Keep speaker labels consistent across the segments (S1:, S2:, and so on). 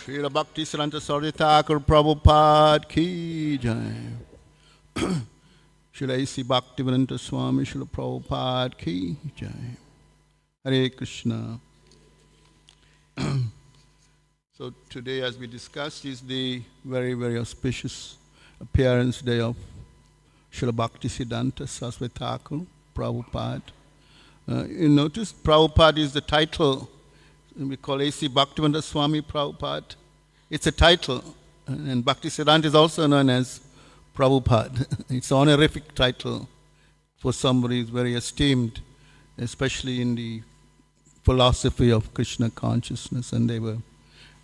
S1: Srila Bhaktisiddhanta Saraswati Thakur Prabhupada Ki Jai. Srila A.C. Bhaktivedanta Swami Srila Prabhupada Ki Jai. Hare Krishna. So today, as we discussed, is the very, very auspicious appearance day of Srila Bhaktisiddhanta Saraswati Thakur Prabhupada. You notice Prabhupada is the title. We call A.C. Bhaktivedanta Swami Prabhupada. It's a title. And Bhaktisiddhanta is also known as Prabhupada. It's an honorific title for somebody who's very esteemed, especially in the philosophy of Krishna consciousness. And they were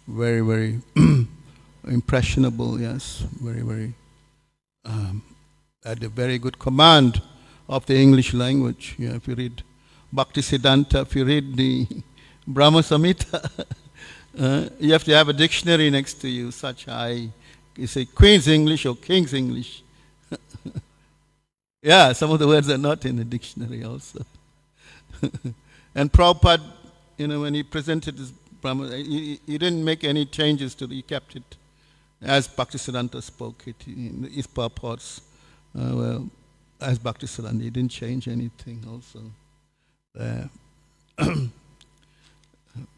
S1: very, very impressionable, yes, very, very, had a very good command of the English language. Yeah, if you read Bhaktisiddhanta, if you read the Brahma Samhita, you have to have a dictionary next to you, such high, you say Queen's English or King's English. Yeah, some of the words are not in the dictionary also. And Prabhupada, when he presented his Brahma, he didn't make any changes to it, he kept it as Bhaktisiddhanta spoke it, in his purports. As Bhaktisiddhanta, he didn't change anything also.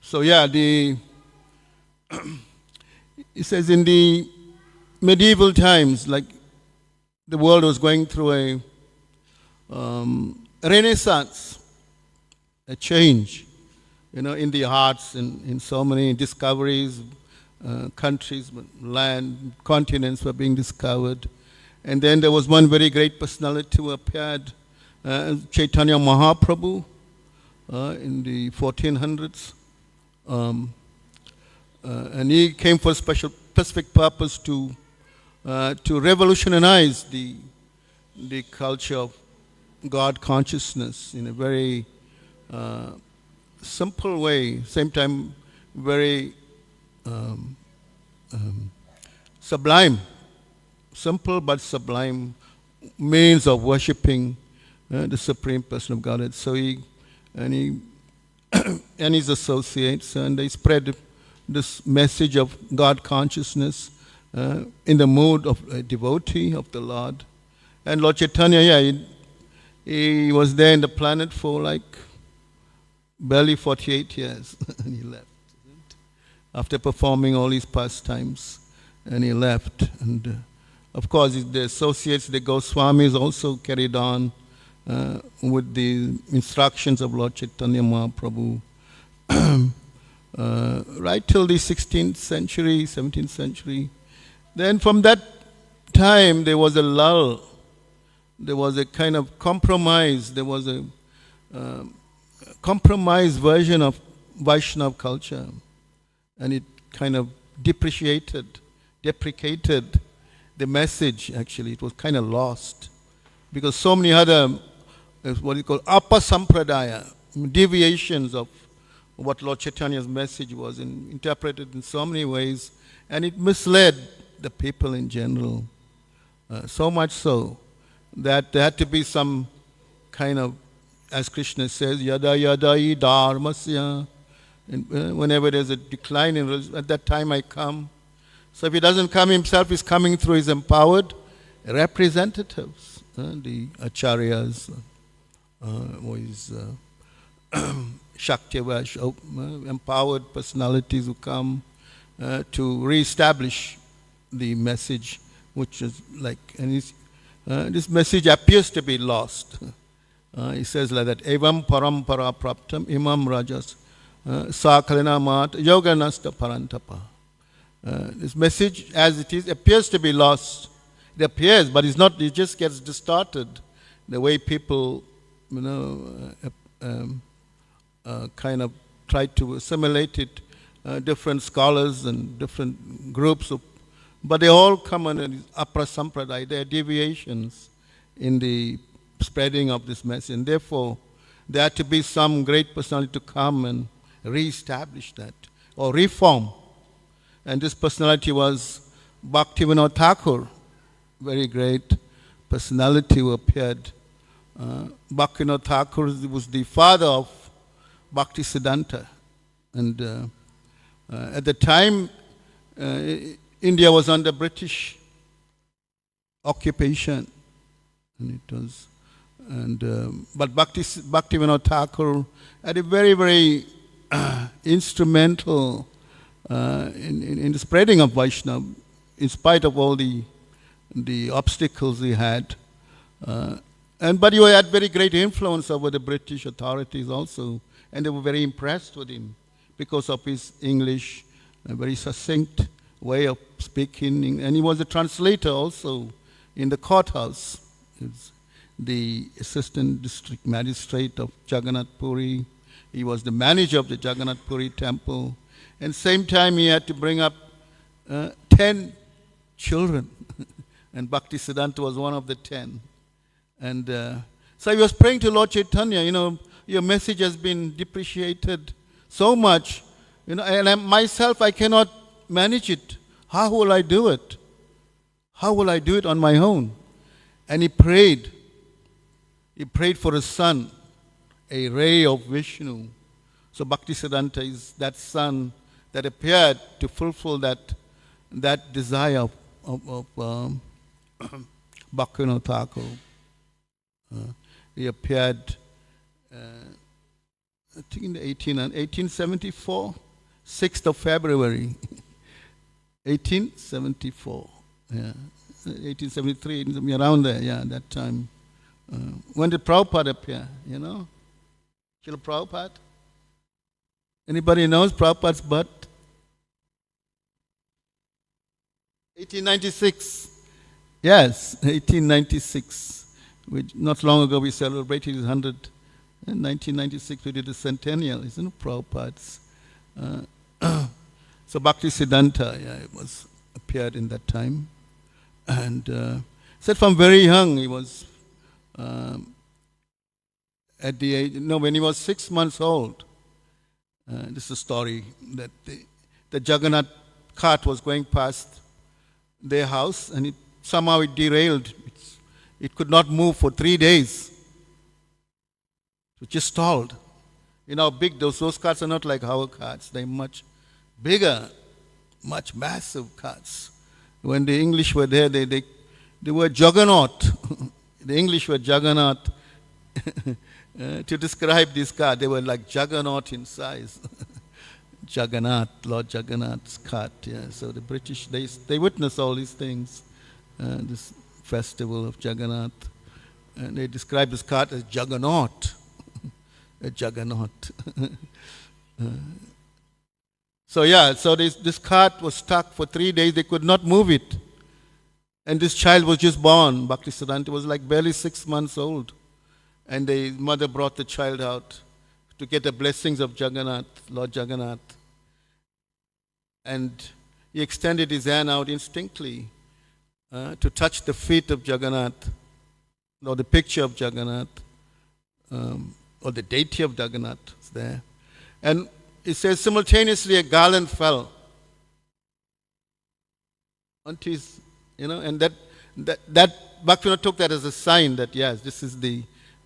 S1: So yeah, he says in the medieval times, like the world was going through a renaissance, a change, in the arts, in so many discoveries, countries, land, continents were being discovered. And then there was one very great personality who appeared, Chaitanya Mahaprabhu, in the 1400s. And he came for a specific purpose to revolutionize the culture of God consciousness in a very simple way, same time very sublime, simple but sublime means of worshipping the Supreme Person of Godhead. So he and his associates, and they spread this message of God consciousness in the mood of a devotee of the Lord. And Lord Chaitanya, he was there in the planet for like barely 48 years, and he left. After performing all his pastimes, and he left. And of course, the associates, the Goswamis, also carried on with the instructions of Lord Chaitanya Mahaprabhu right till the 16th century, 17th century. Then from that time there was a lull, there was a kind of compromise, there was a compromised version of Vaishnava culture, and it kind of deprecated the message. Actually, it was kind of lost because so many other what you call apasampradaya, deviations of what Lord Chaitanya's message was, interpreted in so many ways, and it misled the people in general. So much so that there had to be some kind of, as Krishna says, yada yada I dharmasya. Whenever there's a decline in religion, at that time I come. So if he doesn't come himself, he's coming through his empowered representatives, the acharyas, or his Shaktivash, empowered personalities who come to re-establish the message, which is like, and this message appears to be lost. He says like that, evam parampara praptam imam rajas sakalina mat yoganasta parantapa. This message, as it is, appears to be lost. It appears, but it's not, it just gets distorted. The way people, kind of try to assimilate it, different scholars and different groups, but they all come under aprasampradaya. There are deviations in the spreading of this message, and therefore there had to be some great personality to come and re-establish that, or reform. And this personality was Bhaktivinoda Thakur, very great personality who appeared. Bhaktivinoda Thakur was the father of Bhaktisiddhanta. And at the time, uh, India was under British occupation, and it was, but Bhaktivinoda Thakur had a very, very instrumental in the spreading of Vaishnava, in spite of all the obstacles he had. But he had very great influence over the British authorities also, and they were very impressed with him because of his English, a very succinct way of speaking, and he was a translator also in the courthouse. He was the assistant district magistrate of Jagannath Puri. He was the manager of the Jagannath Puri temple, and same time he had to bring up 10 children, and Bhaktisiddhanta was one of the 10. And so he was praying to Lord Chaitanya, your message has been depreciated so much, and myself, I cannot manage it. How will I do it? How will I do it on my own? And he prayed. He prayed for a son, a ray of Vishnu. So Bhaktisiddhanta is that son that appeared to fulfill that desire of Bhaktivinoda Thakur. He appeared, I think in 1874, 6th of February, 1874, yeah, 1873, around there, yeah, that time. When did Prabhupada appear, Srila Prabhupada? Anybody knows Prabhupada's birth? 1896. Yes, 1896. Which not long ago we celebrated his 100. In 1996 we did a centennial, isn't it, Prabhupada's? So Bhaktisiddhanta, yeah, it was appeared in that time. And said from very young he was at the age, when he was 6 months old. This is a story that the Jagannath cart was going past their house, and somehow it derailed. It could not move for 3 days. It just stalled. How big those carts are, not like our carts. They're much bigger, much massive carts. When the English were there, they were juggernaut. The English were juggernaut. To describe this cart, they were like juggernaut in size. Jagannath, Lord Jagannath's cart. Yeah. So the British, they witnessed all these things. This festival of Jagannath. And they describe this cart as juggernaut. A juggernaut. So this cart was stuck for 3 days. They could not move it. And this child was just born. Bhaktisiddhanta was like barely 6 months old. And the mother brought the child out to get the blessings of Jagannath, Lord Jagannath. And he extended his hand out instinctively to touch the feet of Jagannath, or the picture of Jagannath, or the deity of Jagannath is there. And it says simultaneously a garland fell onto his, and that Bhaktivinoda took that as a sign that, yes, this is the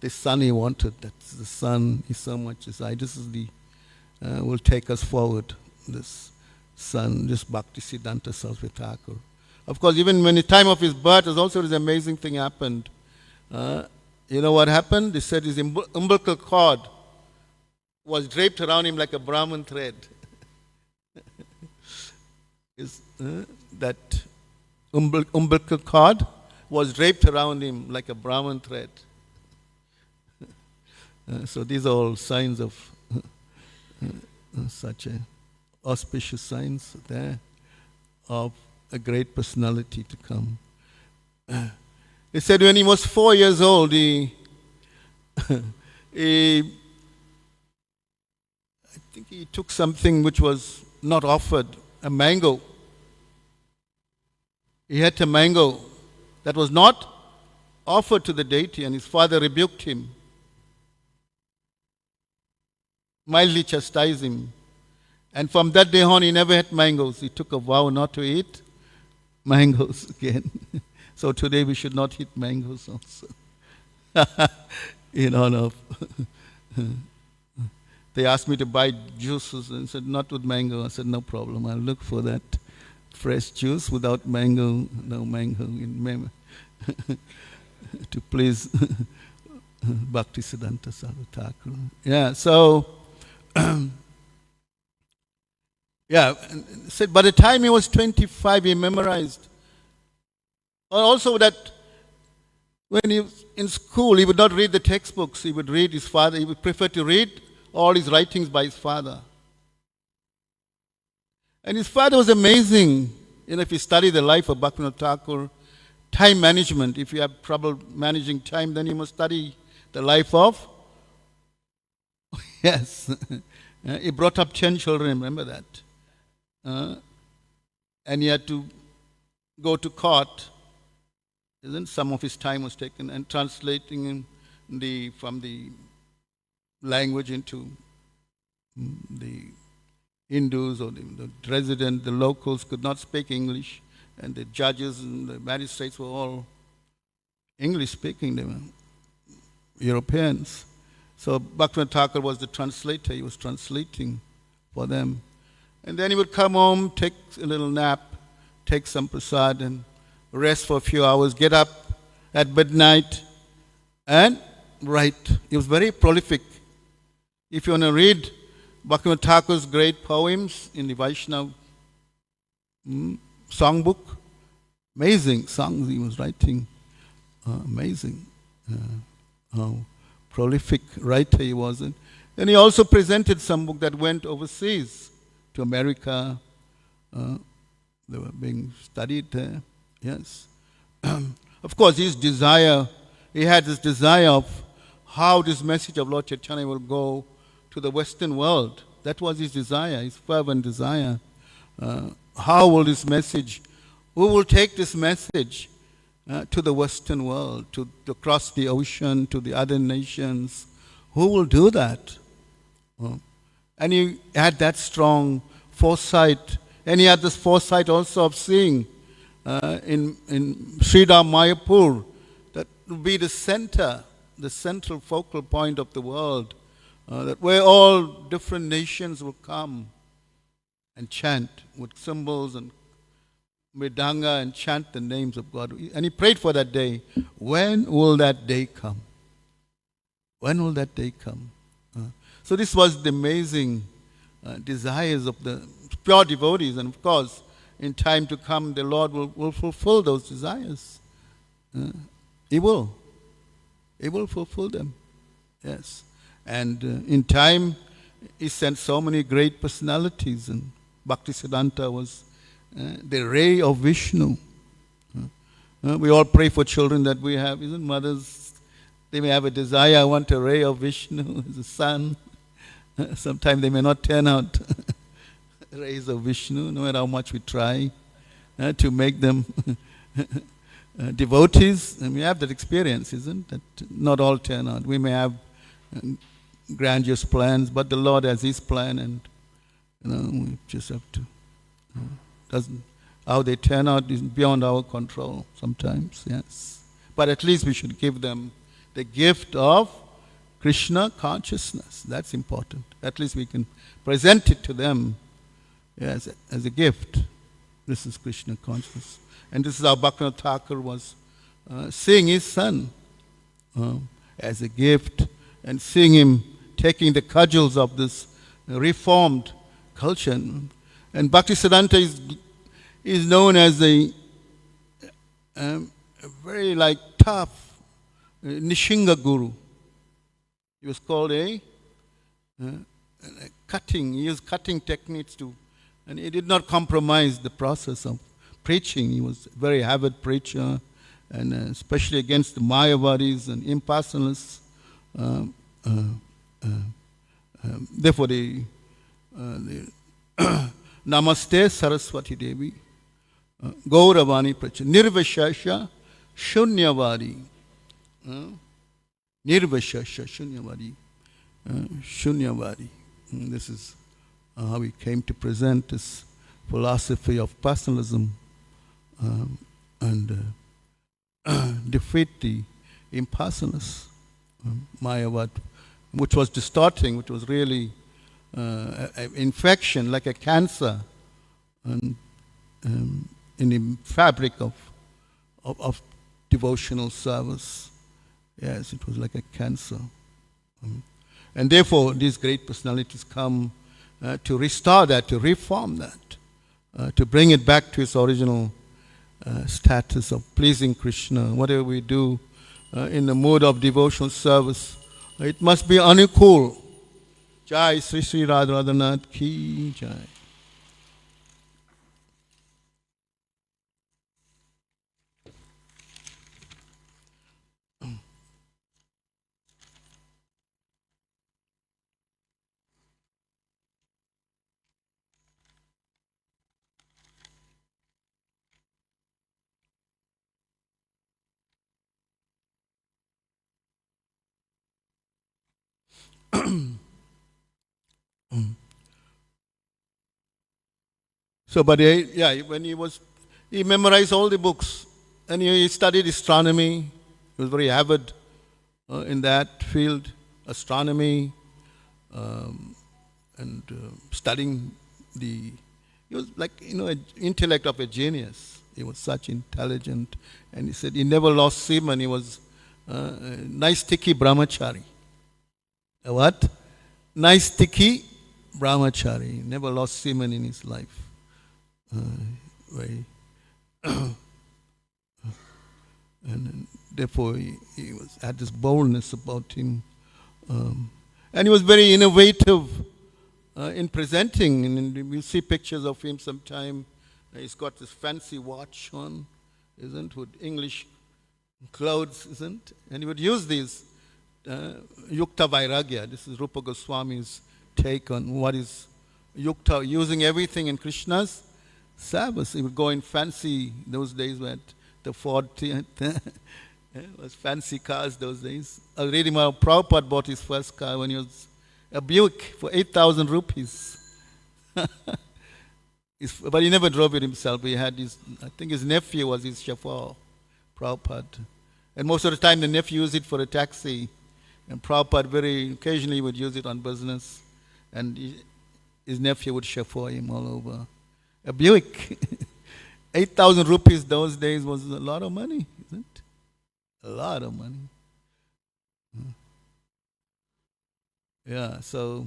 S1: son he wanted. That's the son he so much desired. This is will take us forward. This son, this Bhaktisiddhanta Sarasvati Thakur. Of course, even when the time of his birth, also this amazing thing happened. You know what happened? They said his umbilical cord was draped around him like a Brahman thread. That umbilical cord was draped around him like a Brahman thread. So these are all signs of such auspicious signs there of a great personality to come. He said when he was 4 years old, I think he took something which was not offered, a mango. He had a mango that was not offered to the deity, and his father rebuked him, mildly chastised him. And from that day on, he never had mangoes. He took a vow not to eat mangoes again. So today we should not eat mangoes also. In honor of. They asked me to buy juices and said, not with mango. I said, no problem, I'll look for that. fresh juice without mango, no mango in to please Bhaktisiddhanta Sarasvati. Yeah, so yeah, said by the time he was 25, he memorized. Also, that when he was in school, he would not read the textbooks. He would read his father. He would prefer to read all his writings by his father. And his father was amazing. If you study the life of Bhaktivinoda Thakur, time management, if you have trouble managing time, then you must study the life of. Yes. He brought up 10 children, remember that. And he had to go to court. Some of his time was taken and translating from the language into the Hindus or the resident, the locals could not speak English, and the judges and the magistrates were all English speaking. They were Europeans. So Bhaktivinoda Thakur was the translator. He was translating for them. And then he would come home, take a little nap, take some prasad and rest for a few hours, get up at midnight and write. He was very prolific. If you want to read Bhaktivinoda Thakur's great poems in the Vaishnava songbook, amazing songs he was writing. Amazing. How prolific writer he was. And he also presented some book that went overseas to America. They were being studied there. Yes. Of course, he had this desire of how this message of Lord Chaitanya will go to the Western world. That was his desire, his fervent desire. How will this message, who will take this message to the Western world, to across the ocean, to the other nations? Who will do that? And he had that strong foresight. And he had this foresight also of seeing in Srila Mayapur that will be the central focal point of the world, that where all different nations will come and chant with cymbals and mridanga and chant the names of God. And he prayed for that day. When will that day come? When will that day come? So this was the amazing desires of the pure devotees. And of course, in time to come, the Lord will fulfill those desires. He will. He will fulfill them. Yes. And in time, he sent so many great personalities. And Bhaktisiddhanta was the ray of Vishnu. We all pray for children that we have. Isn't mothers? They may have a desire, I want a ray of Vishnu as a son. Sometimes they may not turn out rays of Vishnu, no matter how much we try to make them devotees. And we have that experience, isn't it? That not all turn out. We may have grandiose plans, but the Lord has His plan, and we just have to. How they turn out is beyond our control sometimes. Yes, but at least we should give them the gift of Krishna consciousness. That's important. At least we can present it to them. Yes, as a gift. This is Krishna consciousness. And this is how Bhaktivinoda Thakur was seeing his son as a gift, and seeing him taking the cudgels of this reformed culture. And Bhaktisiddhanta is known as a very tough Nishinga guru. He was called a cutting. He used cutting techniques and he did not compromise the process of preaching. He was a very avid preacher, and especially against the Mayavadis and impersonalists. Therefore, the Namaste Saraswati Devi, Gauravani Pracha, Nirvishasha Shunyavadi. Nirvishasha Shunyavadi. Shunyavadi. This is how we came to present this philosophy of personalism and defeat the impersonalists, Mayavad, which was distorting, which was really an infection, like a cancer, and in the fabric of devotional service. Yes, it was like a cancer. And therefore, these great personalities come to restore that, to reform that, to bring it back to its original status of pleasing Krishna. Whatever we do in the mode of devotional service, it must be Anukul. Jai Sri Sri Radharanath Ki Jai. So, but when he memorized all the books, and he studied astronomy. He was very avid in that field, astronomy, and studying he was like, an intellect of a genius. He was such intelligent, and he said he never lost semen. He was a nice sticky brahmachari. A what? Nice sticky brahmachari. He never lost semen in his life. And therefore he had this boldness about him, and he was very innovative in presenting. And we'll see pictures of him sometime. He's got this fancy watch on, isn't, with English clothes, isn't, and he would use these yukta vairagya. This is Rupa Goswami's take on what is yukta, using everything in Krishna's service. He would go in fancy, those days when the Ford was fancy cars those days. I was reading about Prabhupada bought his first car when he was a Buick for 8,000 rupees. But he never drove it himself. He had I think his nephew was his chauffeur, Prabhupada. And most of the time the nephew used it for a taxi. And Prabhupada very occasionally would use it on business. And his nephew would chauffeur him all over. A Buick. 8,000 rupees those days was a lot of money, isn't it? A lot of money. Yeah, so,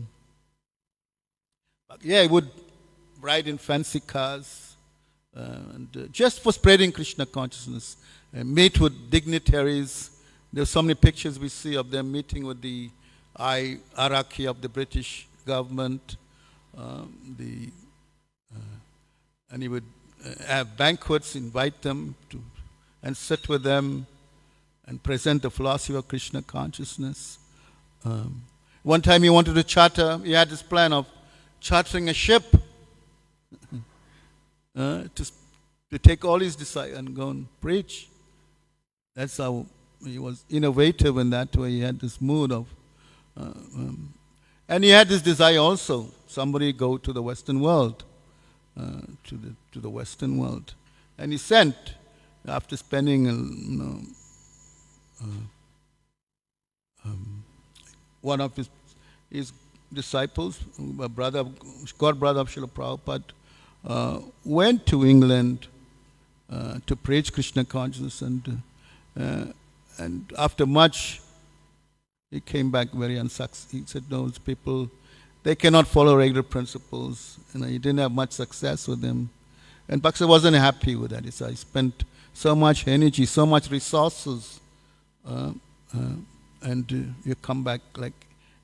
S1: he would ride in fancy cars, and just for spreading Krishna consciousness, meet with dignitaries. There's so many pictures we see of them meeting with the hierarchy of the British government, and he would have banquets, invite them to, and sit with them and present the philosophy of Krishna consciousness. One time he wanted to charter, he had this plan of chartering a ship to take all his disciples and go and preach. That's how he was innovative in that way. He had this mood of, and he had this desire also, somebody go to the Western world. To the Western world, and he sent, after spending one of his disciples, a brother, god-brother of Srila Prabhupada, went to England to preach Krishna consciousness, and after much, he came back very unsuccessful. He said, those people, they cannot follow regular principles. He didn't have much success with them. And Bhaktisiddhanta wasn't happy with that. He said, I spent so much energy, so much resources, and you come back like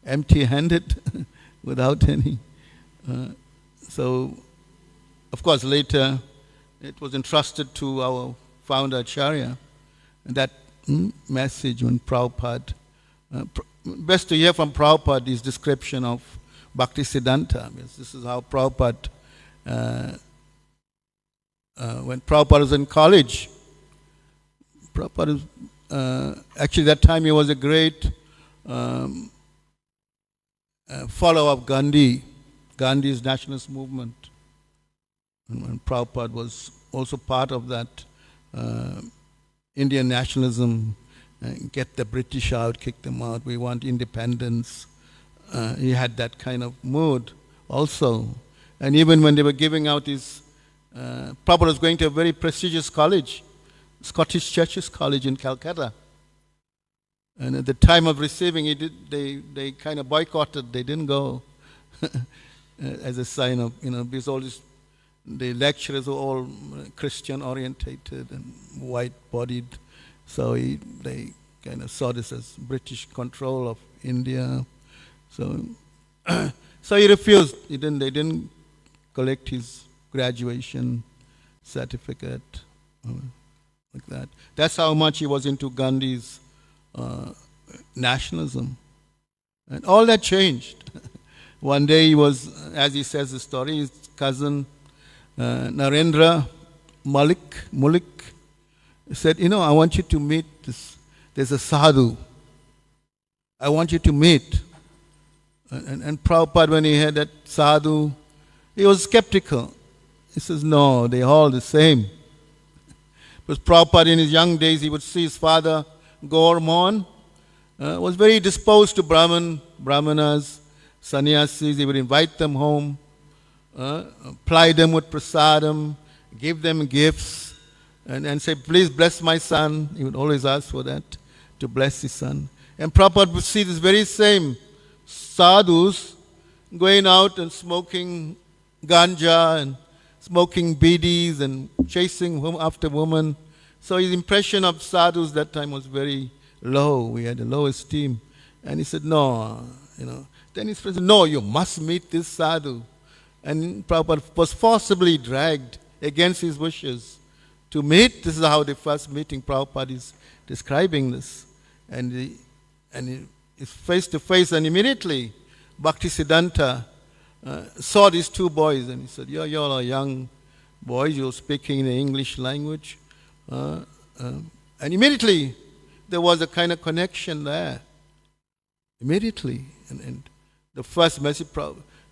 S1: empty-handed without any. So, of course, later it was entrusted to our founder Acharya, and that message when Prabhupada, best to hear from Prabhupada his description of Bhaktisiddhanta. This is how Prabhupada, when Prabhupada was in college, Prabhupada, actually that time he was a great follower of Gandhi's nationalist movement. And Prabhupada was also part of that Indian nationalism, get the British out, kick them out, we want independence. He had that kind of mood also. And even when they were giving out his Prabhupada was going to a very prestigious college, Scottish Churches College in Calcutta. And at the time of receiving it, they kind of boycotted. They didn't go as a sign of, because all this, the lecturers were all Christian orientated and white-bodied. So they kind of saw this as British control of India. So so he refused. They didn't collect his graduation certificate like that. That's how much he was into Gandhi's nationalism. And all that changed. One day he was, as he says the story, his cousin Narendra Mullik said, I want you to meet this. There's a sadhu. I want you to meet. And Prabhupada, when he heard that sadhu, he was skeptical. He says, no, they're all the same. Because Prabhupada in his young days, he would see his father, Gaur Mohan, was very disposed to brahmanas, sannyasis. He would invite them home, ply them with prasadam, give them gifts, and say, please bless my son. He would always ask for that, to bless his son. And Prabhupada would see this very same sadhus going out and smoking ganja and smoking bidis and chasing after women. So his impression of sadhus that time was very low. We had a low esteem. And he said, no, Then his friend said, no, you must meet this sadhu. And Prabhupada was forcibly dragged against his wishes to meet. This is how the first meeting Prabhupada is describing this. And it's face to face, and immediately Bhaktisiddhanta saw these two boys, and he said, you're all young boys, you're speaking in the English language. And immediately there was a kind of connection there. Immediately. And the first message,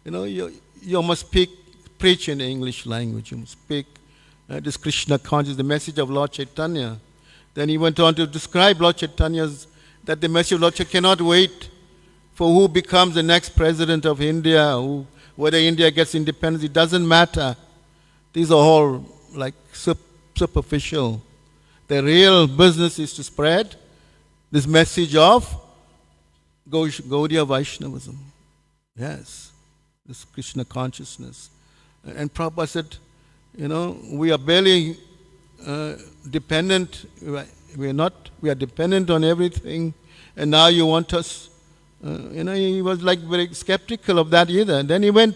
S1: you must preach in the English language. You must speak this Krishna consciousness, the message of Lord Chaitanya. Then he went on to describe Lord Chaitanya's, that the message of Lord Chaitanya cannot wait for who becomes the next president of India, whether India gets independence, it doesn't matter. These are all like superficial. The real business is to spread this message of Gaudiya Vaishnavism. Yes, this Krishna consciousness. And Prabhupada said, we are barely dependent. We are dependent on everything. And now you want us, he was like very skeptical of that either. And then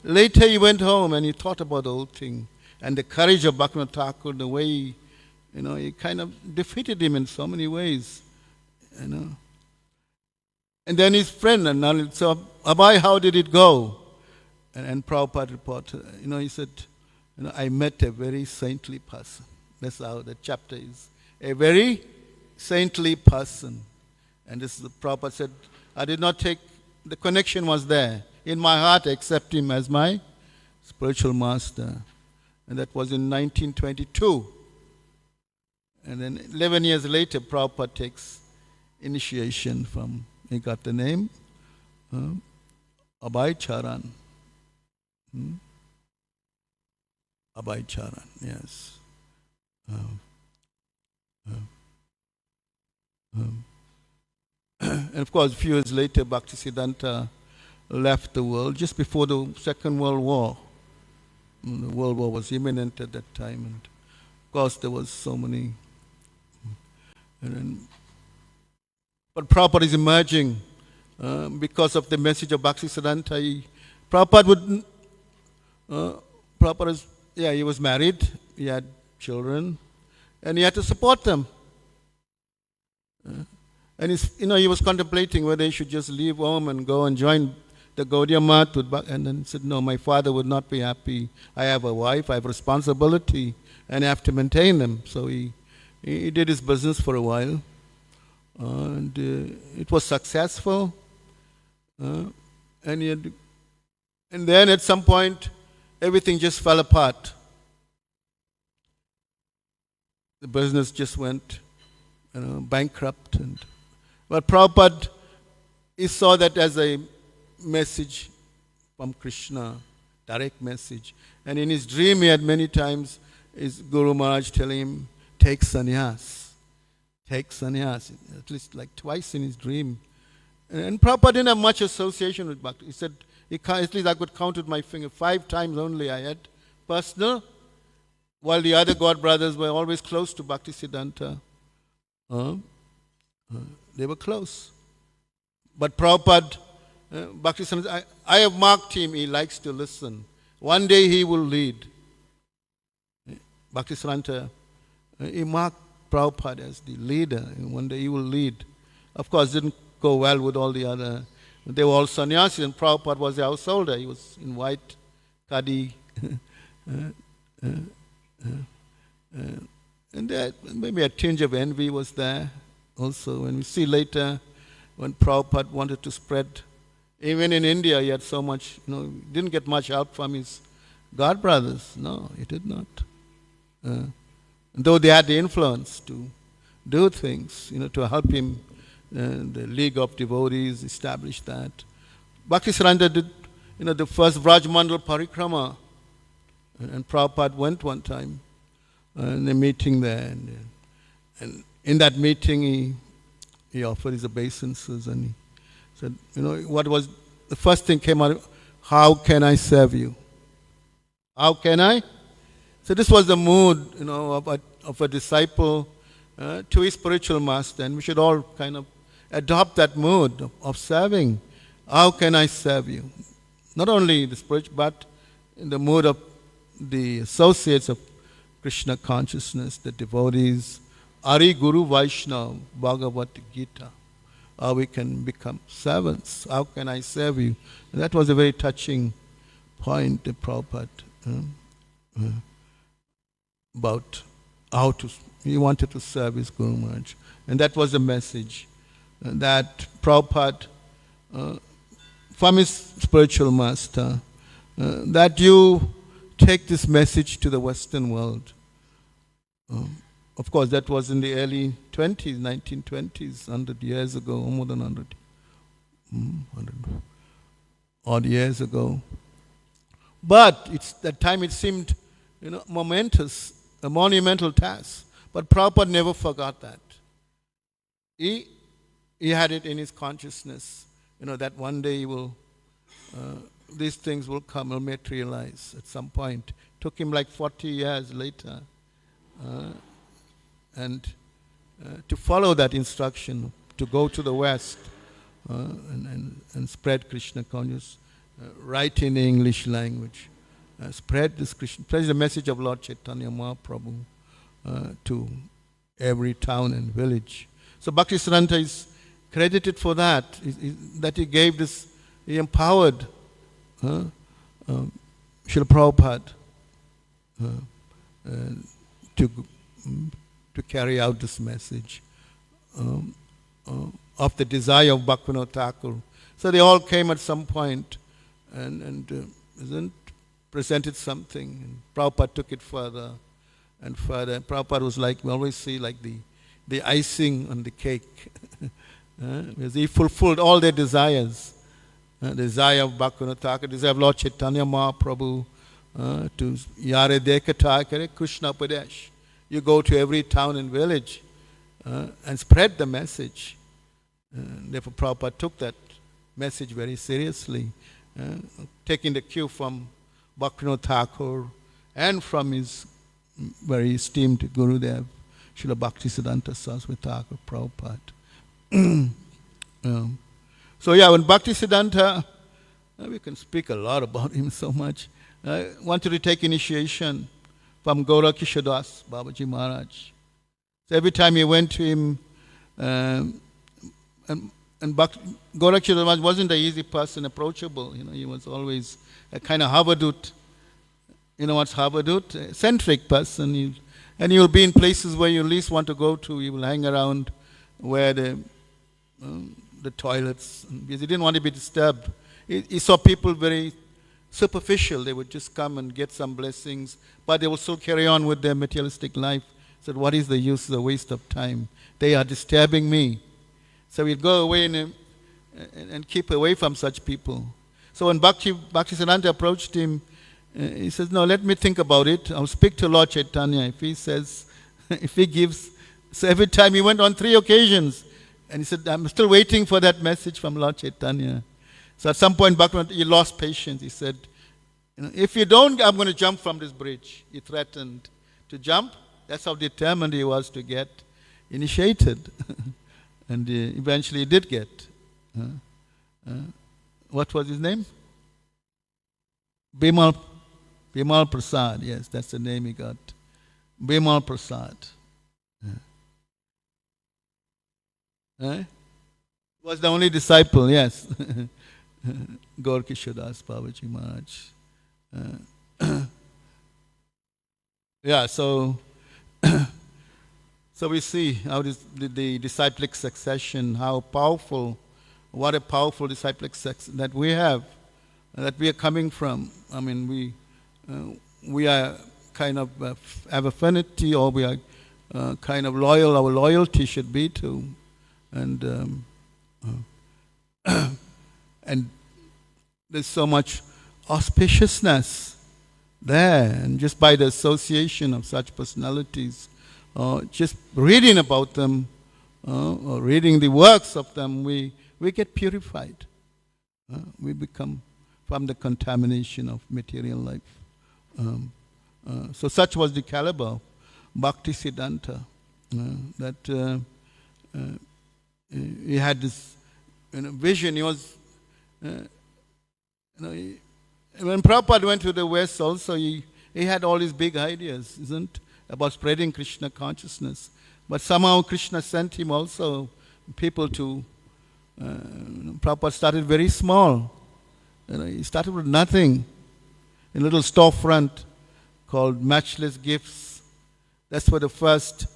S1: later he went home and he thought about the whole thing. And the courage of Bhaktivinoda Thakur, the way, he kind of defeated him in so many ways, And then his friend, so Abhay, how did it go? And Prabhupada reported, he said, I met a very saintly person. That's how the chapter is. A very saintly person. And this is Prabhupada said, I did not the connection was there. In my heart, I accept him as my spiritual master. And that was in 1922. And then 11 years later, Prabhupada takes initiation he got the name Abhay Charan. Abhay Charan, yes. And of course, a few years later, Bhaktisiddhanta left the world just before the Second World War. The World War was imminent at that time, and of course there was so many. But Prabhupada is emerging because of the message of Bhaktisiddhanta. Prabhupada he was married, he had children, and he had to support them. And he was contemplating whether he should just leave home and go and join the Gaudiya Math. And then he said, no, my father would not be happy. I have a wife, I have responsibility, and I have to maintain them. So he did his business for a while. And it was successful. And then at some point, everything just fell apart. The business just went bankrupt. But Prabhupada, he saw that as a message from Krishna, direct message. And in his dream, he had many times his Guru Maharaj telling him, take sannyas. Take sannyas. At least like twice in his dream. And Prabhupada didn't have much association with Bhakti. He said, at least I could count with my finger, 5 times only I had personal, while the other God brothers were always close to Bhaktisiddhanta. They were close. But Prabhupada, Bhaktisiddhanta, I have marked him, he likes to listen. One day he will lead. Bhaktisiddhanta, he marked Prabhupada as the leader, and one day he will lead. Of course, didn't go well with all the other. They were all sannyasis, and Prabhupada was a householder. He was in white khadi. And there, maybe a tinge of envy was there also. When we see later, when Prabhupada wanted to spread, even in India, he had so much, didn't get much help from his God brothers. No, he did not. Though they had the influence to do things, to help him. The League of Devotees established that. Bhaktisiddhanta did, the first Vrajmandal Parikrama. And Prabhupada went one time in a meeting there. And in that meeting, he offered his obeisances and he said, what was the first thing came out? How can I serve you? How can I? So this was the mood, of a disciple to his spiritual master, and we should all kind of adopt that mood of serving. How can I serve you? Not only the spiritual, but in the mood of the associates of Krishna consciousness, the devotees, Ari Guru Vaishnava, Bhagavad Gita. How we can become servants. How can I serve you? And that was a very touching point, Prabhupada, about how he wanted to serve his Guru Maharaj. And that was the message that Prabhupada, from his spiritual master, that you take this message to the Western world. Of course, that was in the early 1920s, 100 years ago, more than 100 odd years ago. But that time it seemed, momentous, a monumental task. But Prabhupada never forgot that. He had it in his consciousness, that one day these things will come, will materialize at some point. Took him like 40 years later. And to follow that instruction, to go to the West and spread Krishna consciousness, write in the English language, spread the message of Lord Chaitanya Mahaprabhu to every town and village. So Bhaktisiddhanta is credited for that, that he gave this, he empowered Srila Prabhupada to carry out this message of the desire of Bhaktivinoda Thakur. So they all came at some point and presented something. And Prabhupada took it further and further. Prabhupada was like, we always see like the icing on the cake. Because he fulfilled all their desires. The desire of Bhaktivinoda Thakur, desire of Lord Chaitanya Mahaprabhu, to Yare Dekata Kare Krishna Padesh. You go to every town and village and spread the message. Therefore, Prabhupada took that message very seriously, taking the cue from Bhaktivinoda Thakur and from his very esteemed Gurudev, Srila Bhaktisiddhanta Sarasvati Thakur Prabhupada. So when Bhaktisiddhanta, we can speak a lot about him so much, wanted to take initiation from Gaura Kishadas, Babaji Maharaj. So every time he went to him, and Gaura Kishadas wasn't an easy person, approachable. He was always a kind of Havadut. You know what's Havadut? A centric person. And you'll be in places where you least want to go to. You will hang around where the toilets, because he didn't want to be disturbed. He saw people very superficial. They would just come and get some blessings, but they will still carry on with their materialistic life. He said, what is the use? It's a waste of time. They are disturbing me. So we'd go away and keep away from such people. So when Bhaktisiddhanta approached him, He says, no, let me think about it. I'll speak to Lord Chaitanya. If he says, if he gives. So every time he went on 3 occasions. And he said, I'm still waiting for that message from Lord Chaitanya. So at some point, Bhaktivinoda, he lost patience. He said, if you don't, I'm going to jump from this bridge. He threatened to jump. That's how determined he was to get initiated. And eventually he did get. What was his name? Bimal Prasad. Yes, that's the name he got. Bimal Prasad. Was the only disciple, yes. Gaur Kishodas Babaji Maharaj. Yeah, so we see how the disciplic succession, how powerful, what a powerful disciplic succession that we have, that we are coming from. I mean, we are kind of have affinity, or we are kind of loyal. Our loyalty should be to, and there's so much auspiciousness there, and just by the association of such personalities, just reading about them, or reading the works of them, we get purified. We become from the contamination of material life. So such was the caliber of Bhaktisiddhanta, that he had this vision. He was, when Prabhupada went to the West also, he had all these big ideas, about spreading Krishna consciousness. But somehow Krishna sent him also people to, Prabhupada started very small. He started with nothing, a little storefront called Matchless Gifts. That's where the first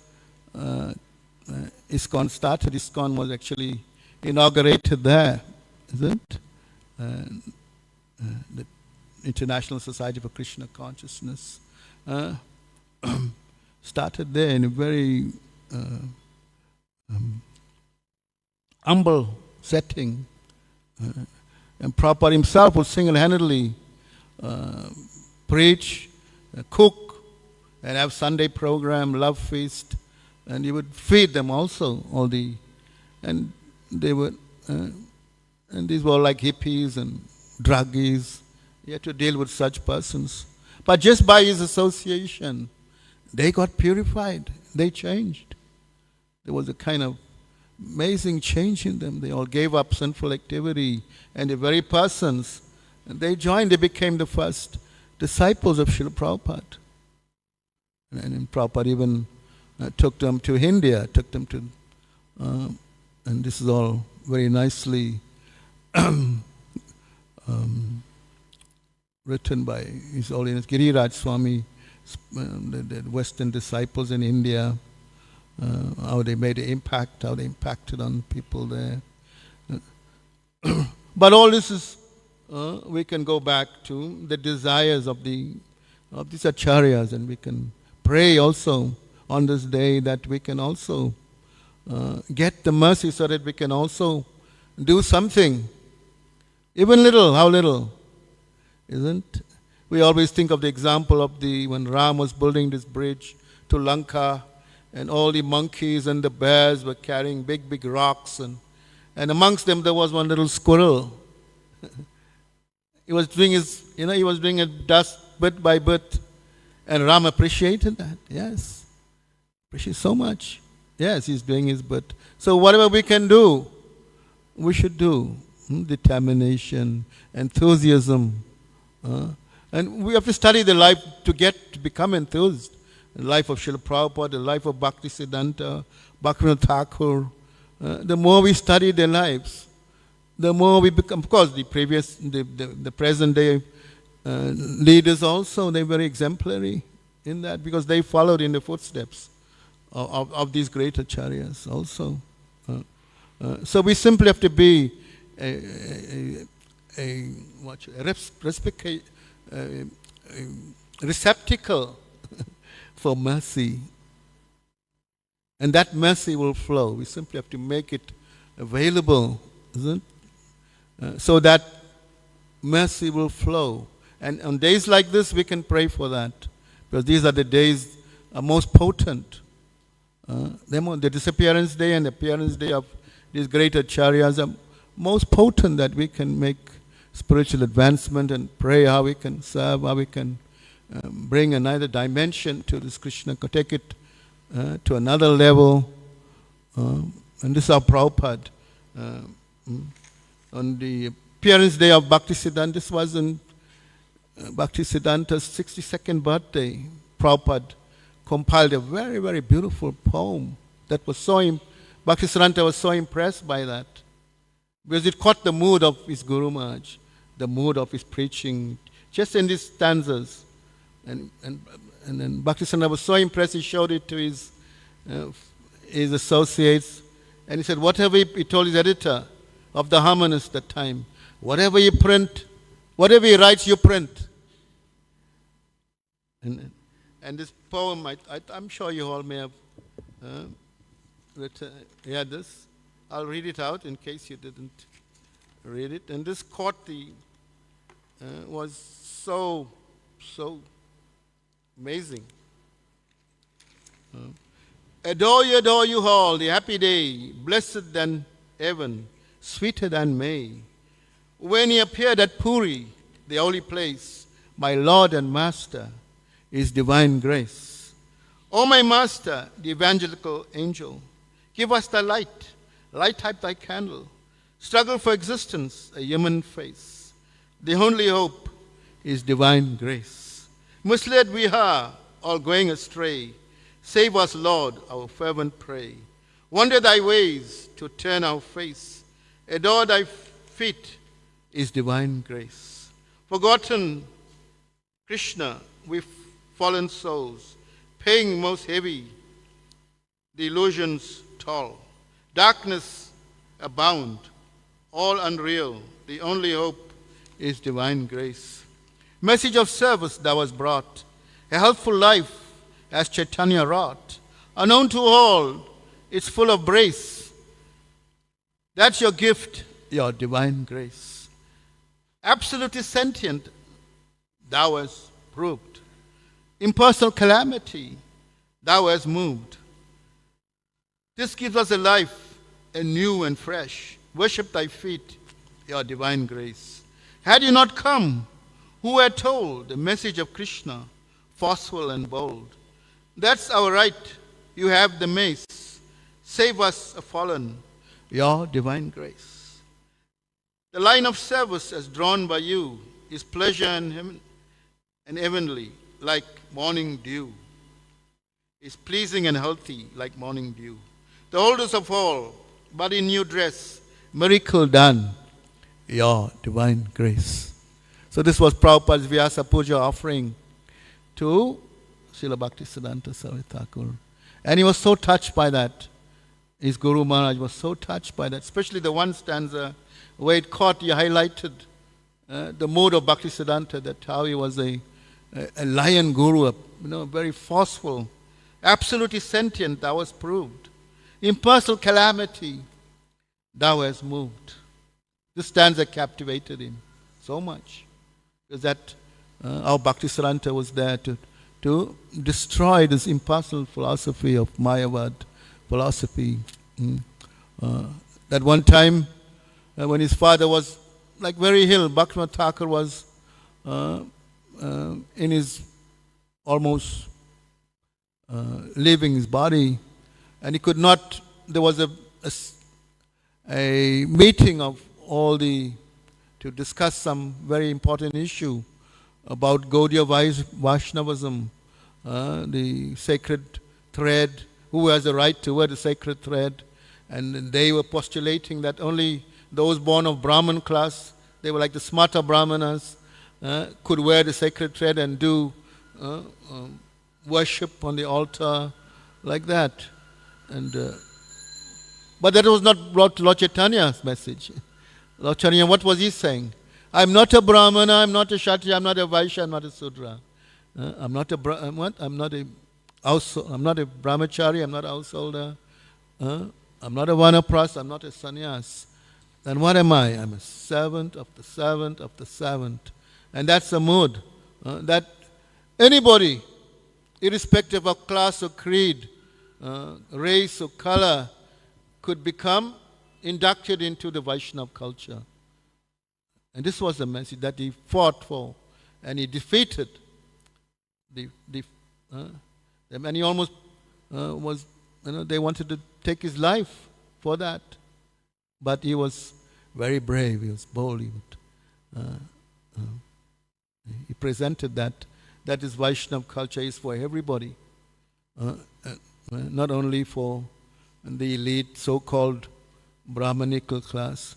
S1: ISKCON started. ISKCON was actually inaugurated there, isn't it? The International Society for Krishna Consciousness started there in a very humble setting. And Prabhupada himself would single-handedly preach, cook, and have Sunday program, love feast, and he would feed them also, and they would, and these were like hippies and druggies. He had to deal with such persons. But just by his association, they got purified. They changed. There was a kind of amazing change in them. They all gave up sinful activity, and the very persons, they joined, they became the first disciples of Srila Prabhupada. And Prabhupada even took them to India, took them to, and this is all very nicely written by His Holiness Giriraj Swami, the Western disciples in India, how they made an impact, how they impacted on people there. But all this is, we can go back to the desires of these acharyas, and we can pray also on this day that we can also get the mercy so that we can also do something, even little. How little, isn't? We always think of the example of when Ram was building this bridge to Lanka, and all the monkeys and the bears were carrying big, big rocks, and amongst them there was one little squirrel. He was doing it dust bit by bit, and Ram appreciated that. Yes, appreciates so much. Yes, he's doing his bit. So whatever we can do, we should do. Determination, enthusiasm, and we have to study the life to become enthused. The life of Srila Prabhupada, the life of Bhaktisiddhanta, Bhaktivinoda Thakur. The more we study their lives, the more we become. Of course, the present day leaders also, they're very exemplary in that, because they followed in the footsteps of these great acharyas also. So we simply have to be a receptacle for mercy. And that mercy will flow. We simply have to make it available, isn't it? So that mercy will flow. And on days like this, we can pray for that. Because these are the days most potent. The disappearance day and the appearance day of these great acharyas are most potent, that we can make spiritual advancement and pray how we can serve, how we can bring another dimension to this Krishna, take it to another level. And this is our Prabhupada. On the appearance day of Bhaktisiddhanta, this was on Bhaktisiddhanta's 62nd birthday. Prabhupada compiled a very, very beautiful poem that was Bhaktisiddhanta was so impressed by that, because it caught the mood of his Guru Maharaj, the mood of his preaching, just in these stanzas. And then Bhaktisiddhanta was so impressed, he showed it to his associates, and he said, whatever he told his editor of the Harmonist at that time, whatever you print, whatever he writes, you print. And this poem, I'm sure you all may have read this. I'll read it out in case you didn't read it. And this caught was so amazing. Adore you all, the happy day, blessed than heaven, sweeter than May. When he appeared at Puri, the holy place, my Lord and Master, is divine grace. O my Master, the evangelical angel, give us thy light, light up thy candle, struggle for existence, a human face. The only hope is divine grace. Misled we are, all going astray. Save us, Lord, our fervent pray. Wonder thy ways to turn our face. Adore thy feet is divine grace. Forgotten, Krishna, with fallen souls, paying most heavy, the illusions tall. Darkness abound, all unreal. The only hope is divine grace. Message of service thou hast brought, a helpful life as Chaitanya wrought. Unknown to all, it's full of grace. That's your gift, your divine grace. Absolutely sentient, thou hast proved. Impersonal calamity, thou hast moved. This gives us a life, anew and fresh. Worship thy feet, your divine grace. Had you not come, who had told the message of Krishna, forceful and bold? That's our right, you have the mace. Save us a fallen, your divine grace. The line of service as drawn by you is pleasure and heavenly, like morning dew. Is pleasing and healthy, like morning dew. The oldest of all, but in new dress, miracle done, your divine grace. So this was Prabhupada's Vyasa Puja offering to Srila Bhaktisiddhanta Saraswati Thakur. And he was so touched by that. His Guru Maharaj was so touched by that, especially the one stanza where it caught, he highlighted the mood of Bhaktisiddhanta, that how he was a lion guru, very forceful, absolutely sentient, thou hast proved. Impersonal calamity, thou hast moved. This stanza captivated him so much, because that our Bhaktisiddhanta was there to destroy this impersonal philosophy of Mayavad philosophy. That one time, when his father was like very ill, Bhaktivinoda Thakur was in his almost leaving his body, and he could not. There was a meeting of all to discuss some very important issue about Gaudiya Vaishnavism, the sacred thread, who has the right to wear the sacred thread. And they were postulating that only those born of Brahman class, they were like the smarta Brahmanas, could wear the sacred thread and do worship on the altar like that. But that was not Lord Chaitanya's message. Lord Chaitanya, what was he saying? I'm not a Brahmana, I'm not a Kshatriya, I'm not a Vaishya, I'm not a Sudra. I'm not a brahmachari, I'm not a householder. I'm not a vanapras, I'm not a sannyas. Then what am I? I'm a servant of the servant of the servant. And that's the mood that anybody, irrespective of class or creed, race or color, could become inducted into the Vaishnava culture. And this was the message that he fought for, and he defeated and he almost was, they wanted to take his life for that. But he was very brave, he was bold. He presented that is Vaishnava culture is for everybody, not only for the elite so-called Brahmanical class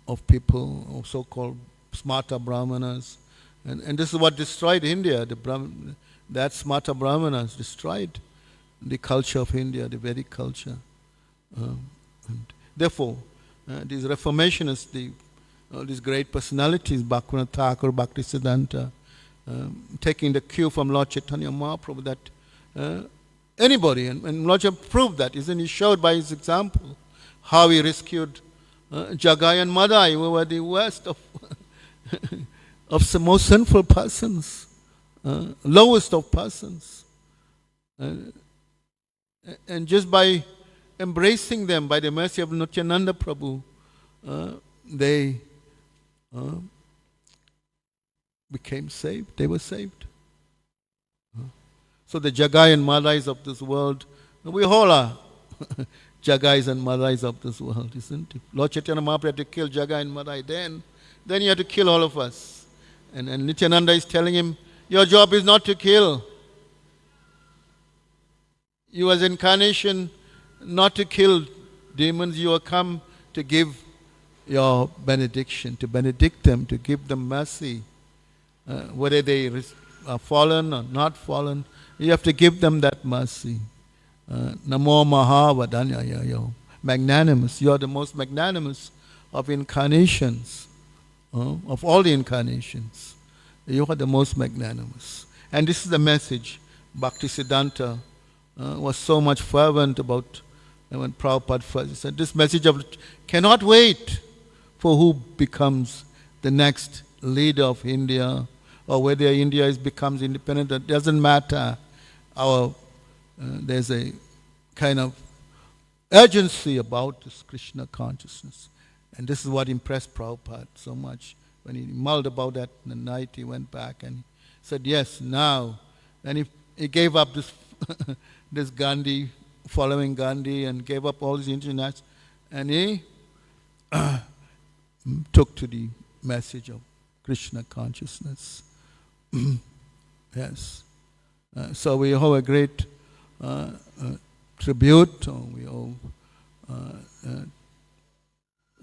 S1: of people, or so-called smarta Brahmanas. And this is what destroyed India. That smarta Brahmanas destroyed the culture of India, the Vedic culture. And therefore, these Reformationists, these great personalities, Bhaktivinoda Thakur, Bhaktisiddhanta, taking the cue from Lord Chaitanya Mahaprabhu that anybody, and Lord Chaitanya proved that, isn't he? Showed by his example how he rescued Jagai and Madai, who were the worst of of most sinful persons, lowest of persons. And just by embracing them, by the mercy of Nityananda Prabhu, they became saved. They were saved. So the Jagai and Madais of this world, we all are Jagais and Madais of this world, isn't it? Lord Chaitanya Mahaprabhu had to kill Jagai and Madai then you had to kill all of us. And Nityananda is telling him, your job is not to kill. You as incarnation, not to kill demons, you are come to give your benediction, to benedict them, to give them mercy. Whether they are fallen or not fallen, you have to give them that mercy. Namo Mahavadanya, magnanimous. You are the most magnanimous of incarnations, of all the incarnations. You are the most magnanimous. And this is the message Bhaktisiddhanta was so much fervent about when Prabhupada first said, this message of cannot wait for who becomes the next leader of India, or whether India becomes independent. It doesn't matter. There's a kind of urgency about this Krishna consciousness. And this is what impressed Prabhupada so much. When he mulled about that in the night, he went back and said, yes, now. And he gave up this this Gandhi, following Gandhi, and gave up all his international, and he took to the message of Krishna consciousness. Yes. So we owe a great tribute, we owe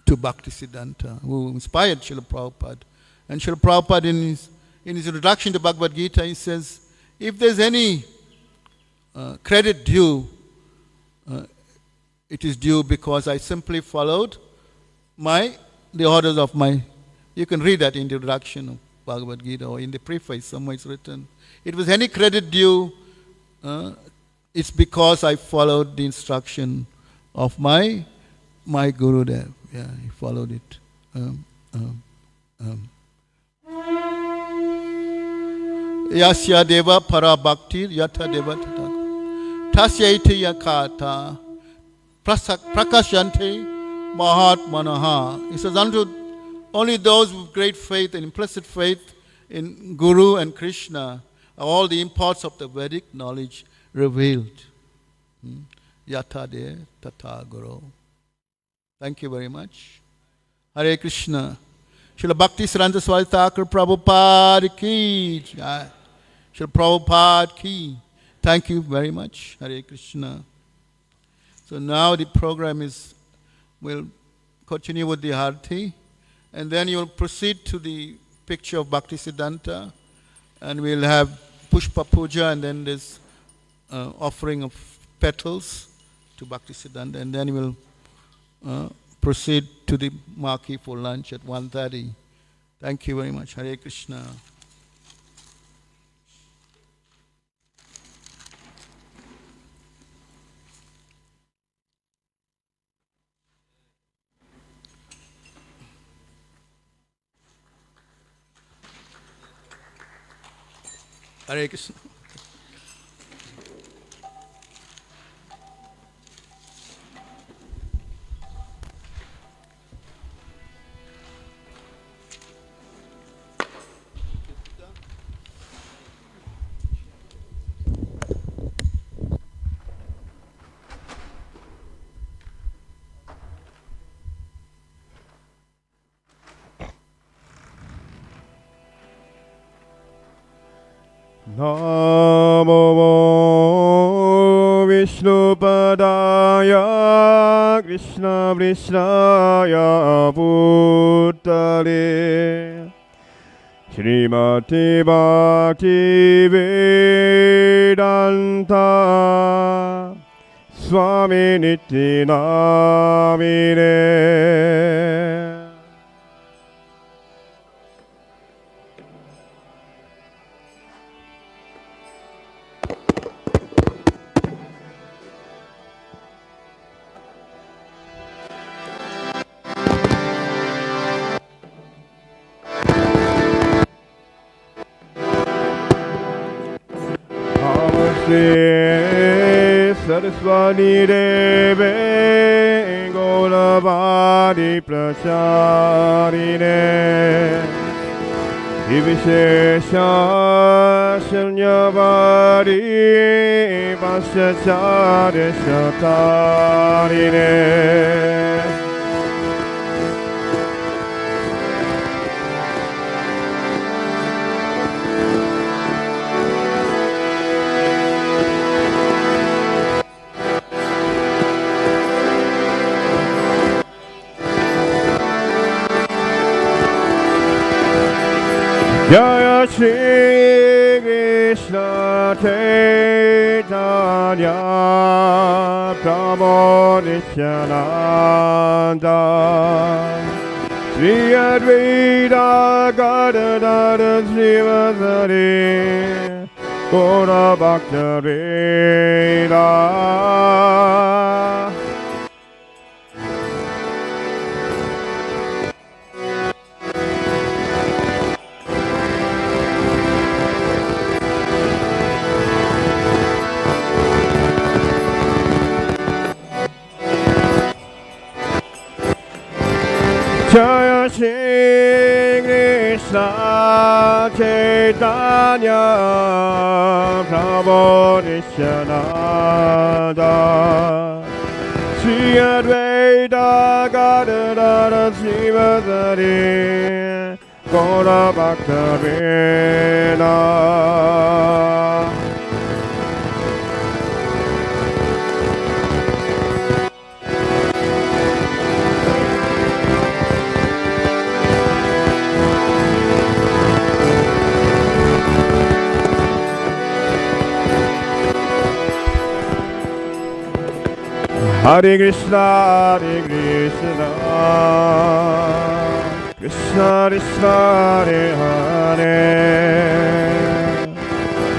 S1: to Bhaktisiddhanta, who inspired Srila Prabhupada. And Srila Prabhupada, in his introduction to Bhagavad Gita, he says, if there's any credit due, it is due because I simply followed the orders of my. You can read that in the introduction of Bhagavad Gita, or in the preface, somewhere it's written. It was any credit due, it's because I followed the instruction of my Gurudev. Yeah, he followed it. Yasya deva para bhakti yatha deva tata. Tasya iti yakata prakashante mahatmanaha. He says, unto only those with great faith and implicit faith in Guru and Krishna are all the imports of the Vedic knowledge revealed. Yatha de tata guru. Thank you very much. Hare Krishna. Srila Bhaktisiddhanta Swami Thakur Prabhupada ki. Srila Prabhupada ki. Thank you very much. Hare Krishna. So now the program we'll continue with the Harti, and then you'll proceed to the picture of Bhaktisiddhanta, and we'll have Pushpa Puja, and then there's offering of petals to Bhaktisiddhanta, and then we'll proceed to the marquee for lunch at 1:30. Thank you very much. Hare Krishna. Hare Krishna.
S2: Namo Vishnupadaya Krishna Vrishnaya Bhutale Srimati Bhakti Vedanta Swami Niti Namine. Sarasvati Deve Golavadi Pracharine Divishesha Shanyavari Vasyachare Shatarine Jaya Shri Krishna Chaitanya Prabhu Nityananda Shri Advaita Gadadara Srivasari Gaura Bhakta Veda Jaya Shri Krishna Chaitanya Prabhu Nityananda Shri Advaita Gadadara Srivasari Gaura Bhakta Veda Hare Krishna, Hare Krishna, Krishna Krishna, Hare Hare,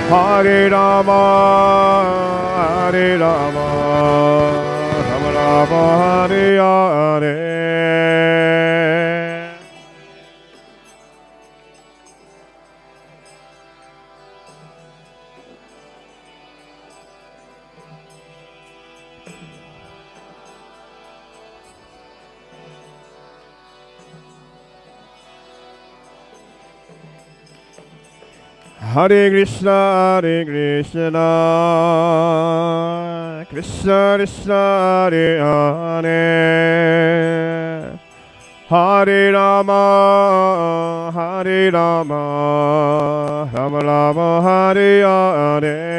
S2: Hare Rama, Hare Rama, Rama Rama, Hare Hare. Hare Krishna, Hare Krishna, Krishna Krishna, Hare Hare, Hare Rama, Hare Rama, Rama Rama, Hare Hare.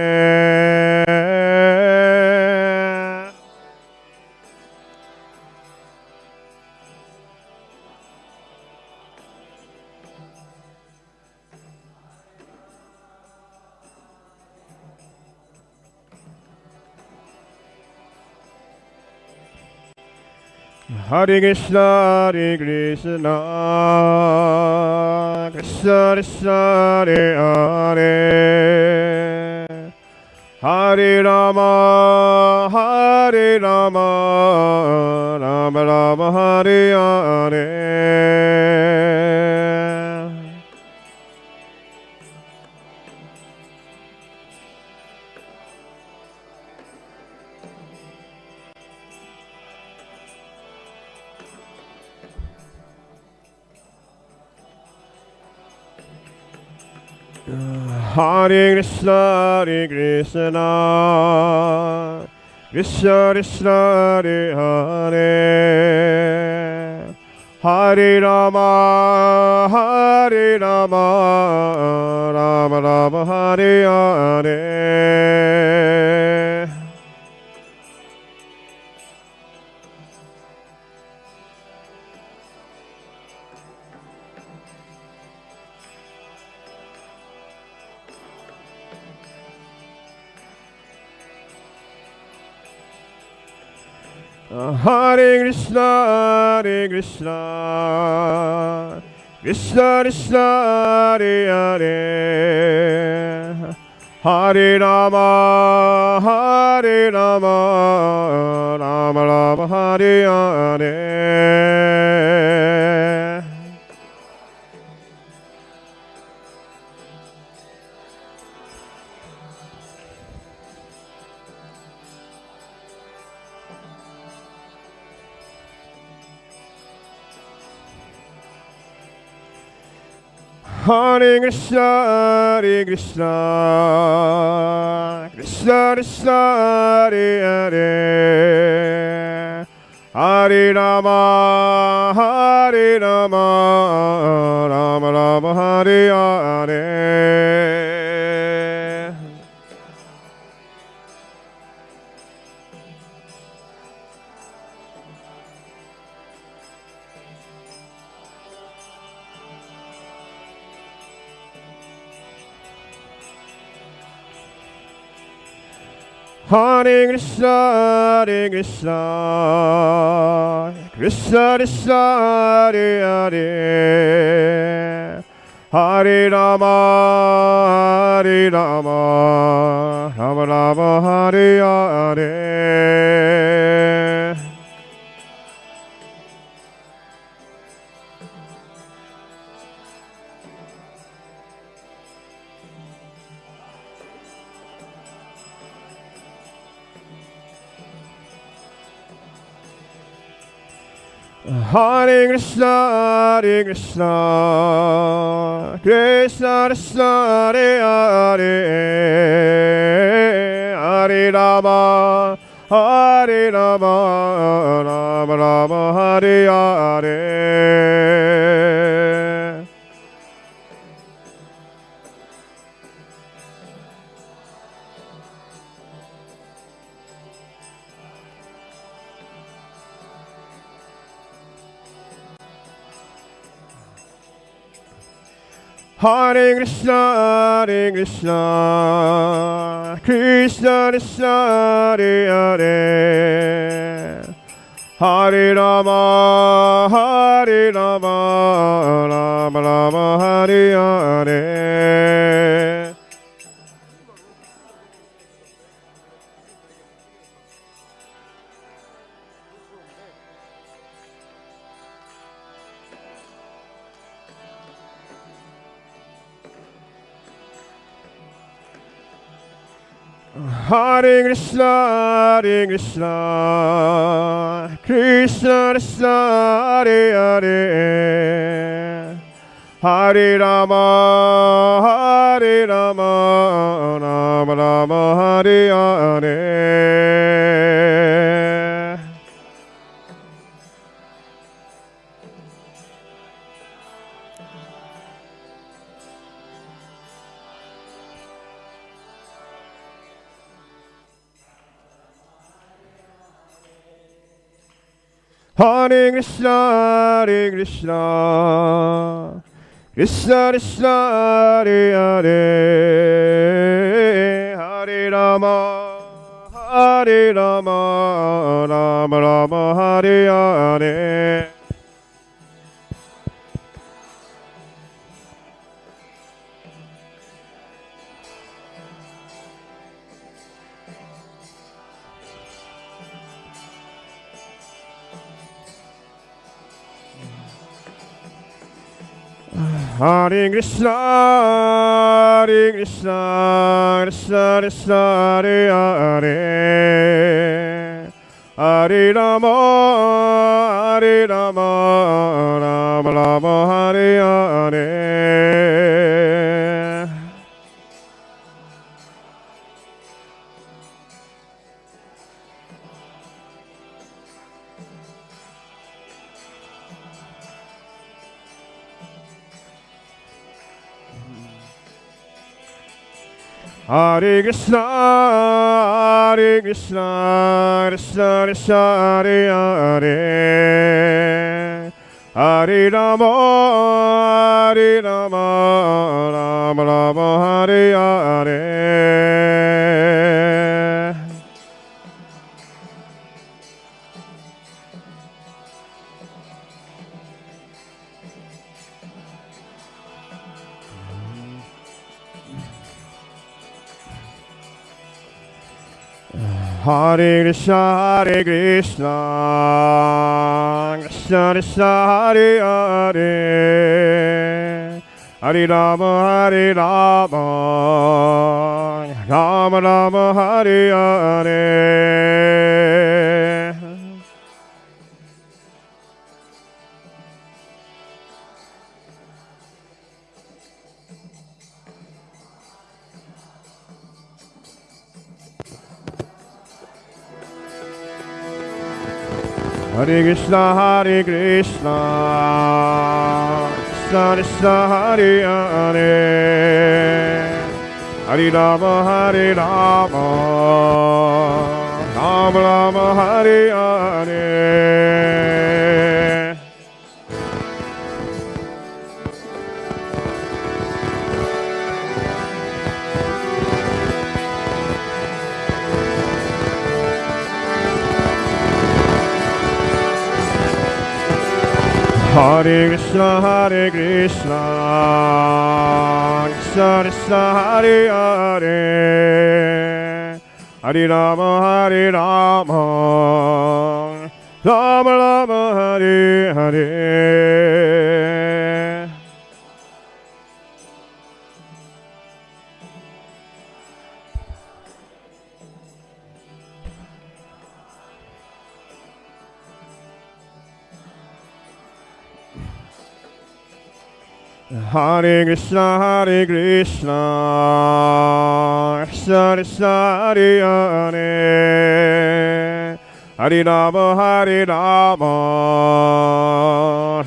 S2: Hare Krishna, Hare Krishna, Krishna Krishna, Hare Hare, Hare Rama, Hare Rama, Rama Rama, Hare Hare. Hare Krishna, Hare Krishna, Krishna Krishna, Hare Hare, Hare Rama, Hare Rama, Rama Rama, Hare Hare. Hare Krishna, Hare Krishna, Krishna Krishna, Hare Hare, Hare Rama, Hare Rama, Rama Rama, Hare Hare. Hare Krishna, Hare Krishna, Krishna Krishna, Hare Hare, Hare Rama, Hare Rama, Rama Rama, Hare Hare. Hare Krishna, Hare Krishna, Krishna Krishna, Hare Hare, Hare Rama, Hare Rama, Rama Rama, Hare Hare. Hare Krishna, Hare Krishna, Krishna Krishna, Hare Hare, Hare Rama, Hare Rama, Rama Rama, Hare Hare. Hare Krishna, Hare Krishna, Krishna Krishna, Hare Hare, Hare Rama, Hare Rama, Rama Rama, Hare Hare. Hare Krishna, Hare Krishna, Krishna Krishna, Hare Hare, Hare Rama, Hare Rama, Rama Rama, Hare Hare. Hare Krishna, Hare Krishna, Krishna Krishna, Hare Hare, Hare Rama, Hare Rama, Rama Rama, Hare Hare. Hare Krishna, Hare Krishna, Krishna Krishna, Hare Hare, Hare Rama, Hare Rama, Rama Rama, Hare Hare. Hare Krishna, Hare Krishna, Krishna Krishna, Hare Hare, Hare Rama, Hare Rama, Rama Rama, Hare Hare. Hare Krishna, Hare Krishna, Krishna Krishna, Hare Hare, Hare Rama, Hare Rama, Rama Rama, Hare Hare. Hare Krishna, Hare Krishna, Krishna Krishna, Hare Hare, Hare Rama, Hare Rama, Rama Rama, Hare Hare. Hare Krishna, Hare Krishna, Krishna Krishna, Hare Hare, Hare Rama, Hare Rama, Rama Rama, Hare Hare. Hare Krishna, Hare Krishna, Krishna Krishna, Hare Hare, Hare Rama, Hare Rama,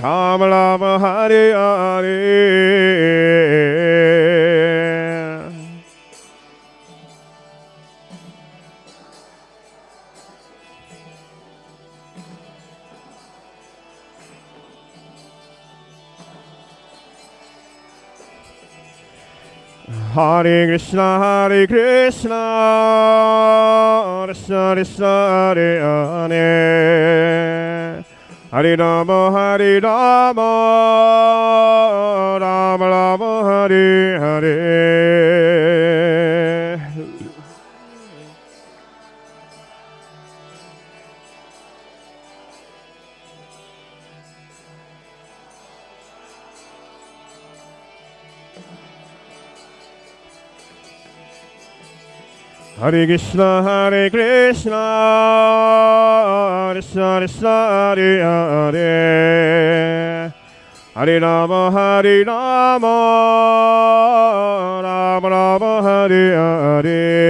S2: Rama Rama, Hare Hare. Hare Krishna, Hare Krishna, Krishna Krishna, Hare Hare, Hare Rama, Hare Rama, Rama Rama, Hare Hare. Hare Krishna, Hare Krishna, Krishna Krishna, Hare Hare, Hare Rama, Hare Rama, Rama Rama, Hare Hare.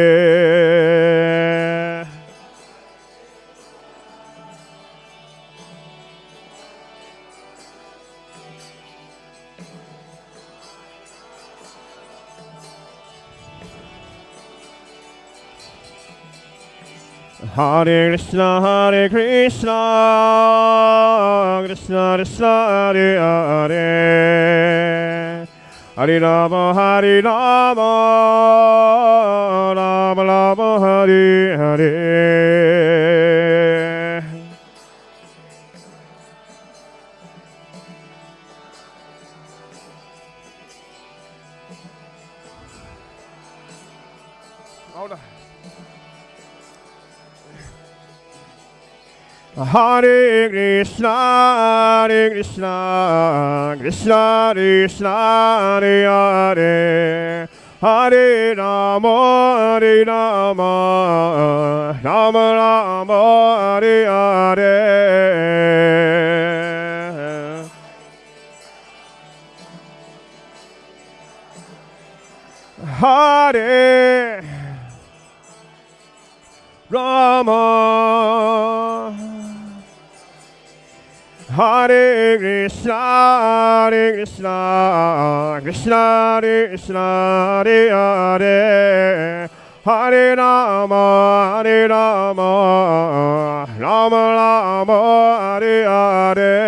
S2: Hare Krishna, Hare Krishna, Krishna Krishna, Hare Hare, Hare Rama, Hare Rama, Rama Rama, Hare Hare. Hare Krishna, Hare Krishna, Krishna Krishna, Hare Hare, Hare Rama, Hare Rama, Rama Rama, Hare Hare. Hare Rama, Hare Krishna, Hare Krishna, Krishna Krishna, Hare Hare, Hare Rama, Hare Rama, Rama Rama, Hare Hare.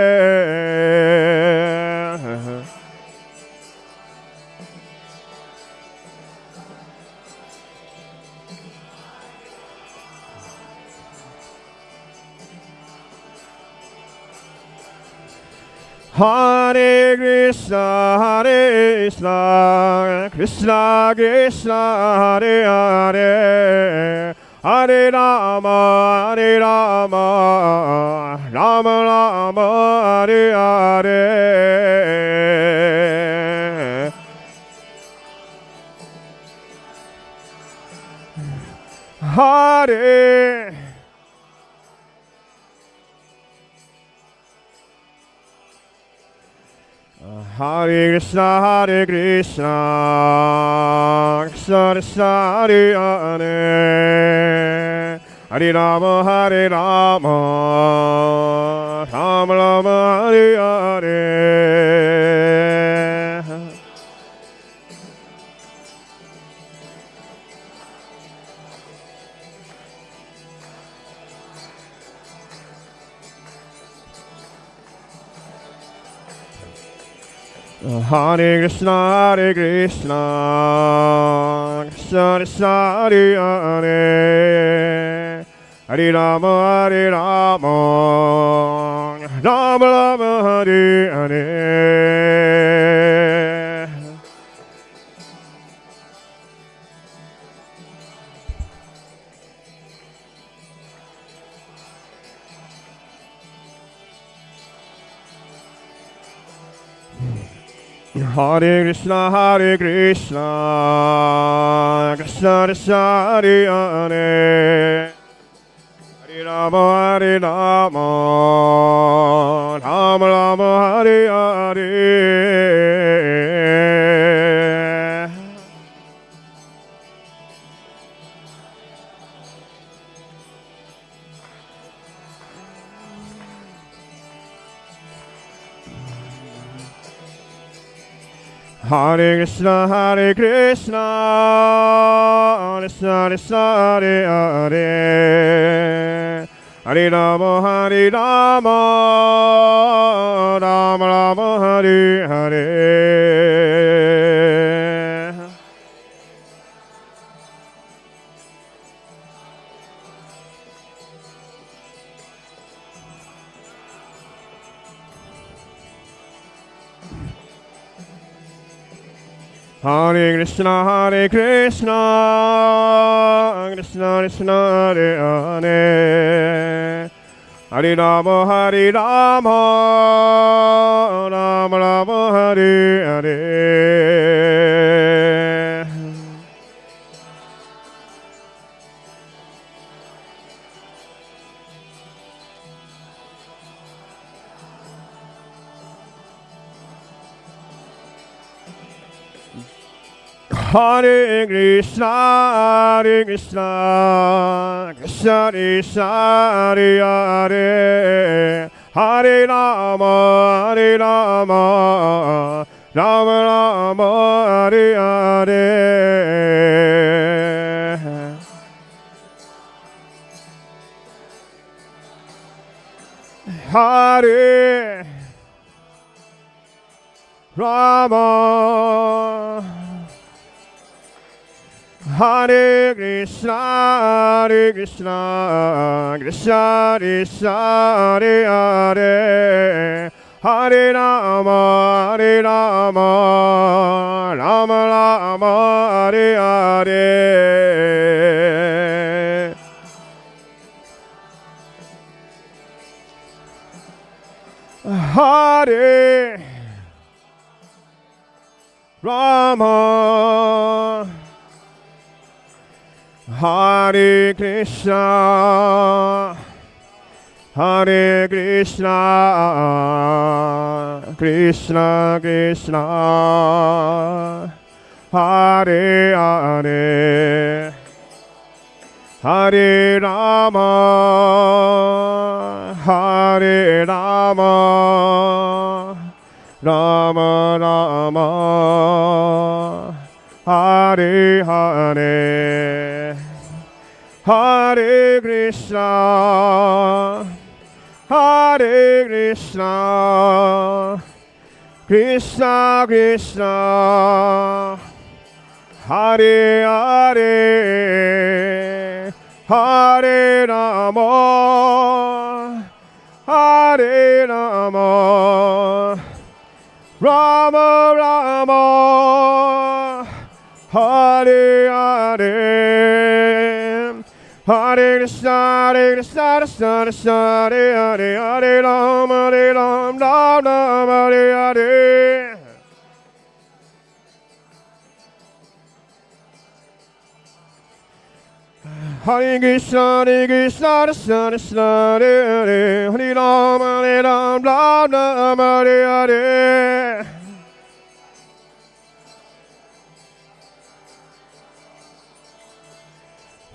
S2: Hare Krishna, Krishna Krishna, Hare Hare, Hare Rama, Hare Rama, Rama Rama, Hare Hare. Hare Hare Krishna, Hare Krishna, Krishna Krishna, Hare Hare, Hare Rama, Hare Rama, Rama Rama, Hare Hare. Hare Krishna, Hare Krishna, Krishna Krishna, Hare Hare, Hare Rama, Hare Rama, Rama Rama, Hare Hare. Hare Krishna, Hare Krishna, Krishna Krishna, Hare Hare, Hare Rama, Hare Rama, Rama Rama, Hare Hare. Hare Krishna, Hare Krishna, Krishna Krishna, Hare Hare, Hare Rama, Hare Rama, Rama Rama, Hare Hare. Hare Krishna, Hare Krishna, Krishna Krishna, Hare Hare, Hare Rama, Hare Rama, Rama Rama, Hare Hare. Hare Krishna, Hare Krishna, Krishna Krishna, Hare Hare, Hare Rama, Hare Rama, Rama Rama, Hare Hare. Hare Rama, Hare Krishna, Hare Krishna, Krishna Krishna, Hare Hare, Hare Rama, Hare Rama, Rama Rama, Hare Hare. Hare Rama, Hare Krishna, Hare Krishna, Krishna Krishna, Hare Hare, Hare Rama, Hare Rama, Rama Rama, Hare Hare, Hare Krishna, Hare Krishna, Krishna Krishna, Hare Hare, Hare Rama, Hare Rama, Rama Rama, Hare Hare, Hare Krishna, Krishna Krishna, Hare Hare, Hare Rama, Rama Rama, Hare Hare. Hare Krishna, Krishna Krishna, Hare Hare, Hare Rama, Rama Rama, Hare Hare.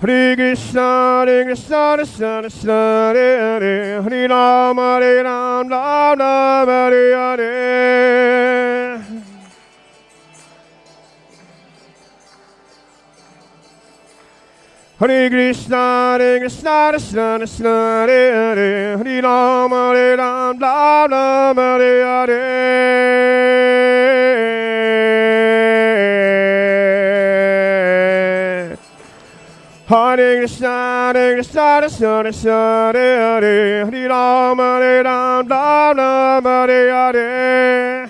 S2: Hare Krishna, Krishna Krishna, Hare Hare, Hare Rama, Rama Rama, Hare Hare. Hare Krishna, Krishna Krishna, Hare Hare, Hare Rama, Rama Rama, Hare Hare. Hare Krishna, Krishna Krishna, Hare Hare, Hare Rama, Rama Rama, Hare Hare.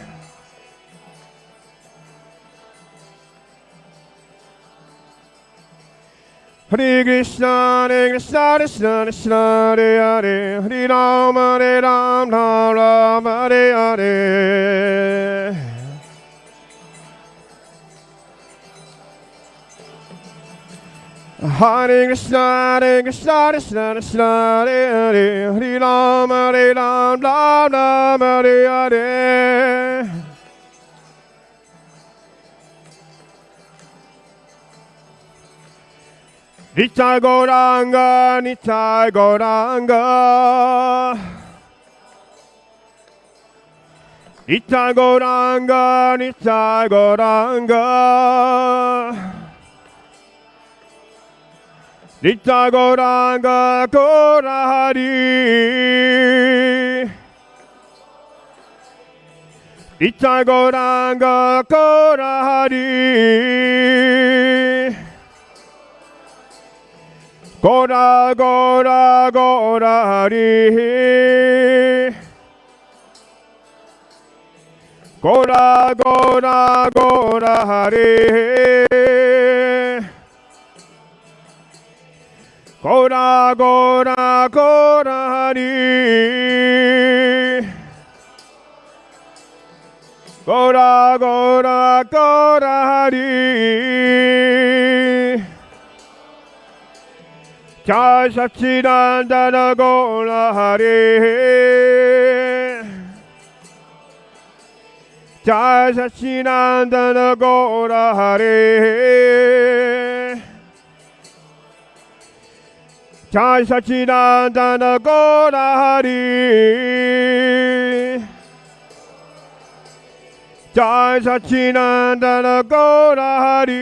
S2: Hare Krishna, Krishna Krishna, Hare Hare, Hare Rama, Rama Rama, Hare Hare. Hare Krishna, Krishna Krishna, Hare Hare, Hare Rama, Rama Rama, Hare Hare. Nitai Gauranga, Nitai Gauranga, Nitai Gauranga, Nitai Gauranga, Nitai Gauranga, Gaurahari, Nitai Gauranga, Gaurahari. Gora, Gora, Gora, Hari. Gora, Gora, Gora, Hari. Gora, Gora, Gora, Hari. Gora, Gora, Gora, Hari. Jaisacinandana Gaura Hare, Jaisacinandana Gaura Hare, Jaisacinandana Gaura Hare, Jaisacinandana Gaura Hare.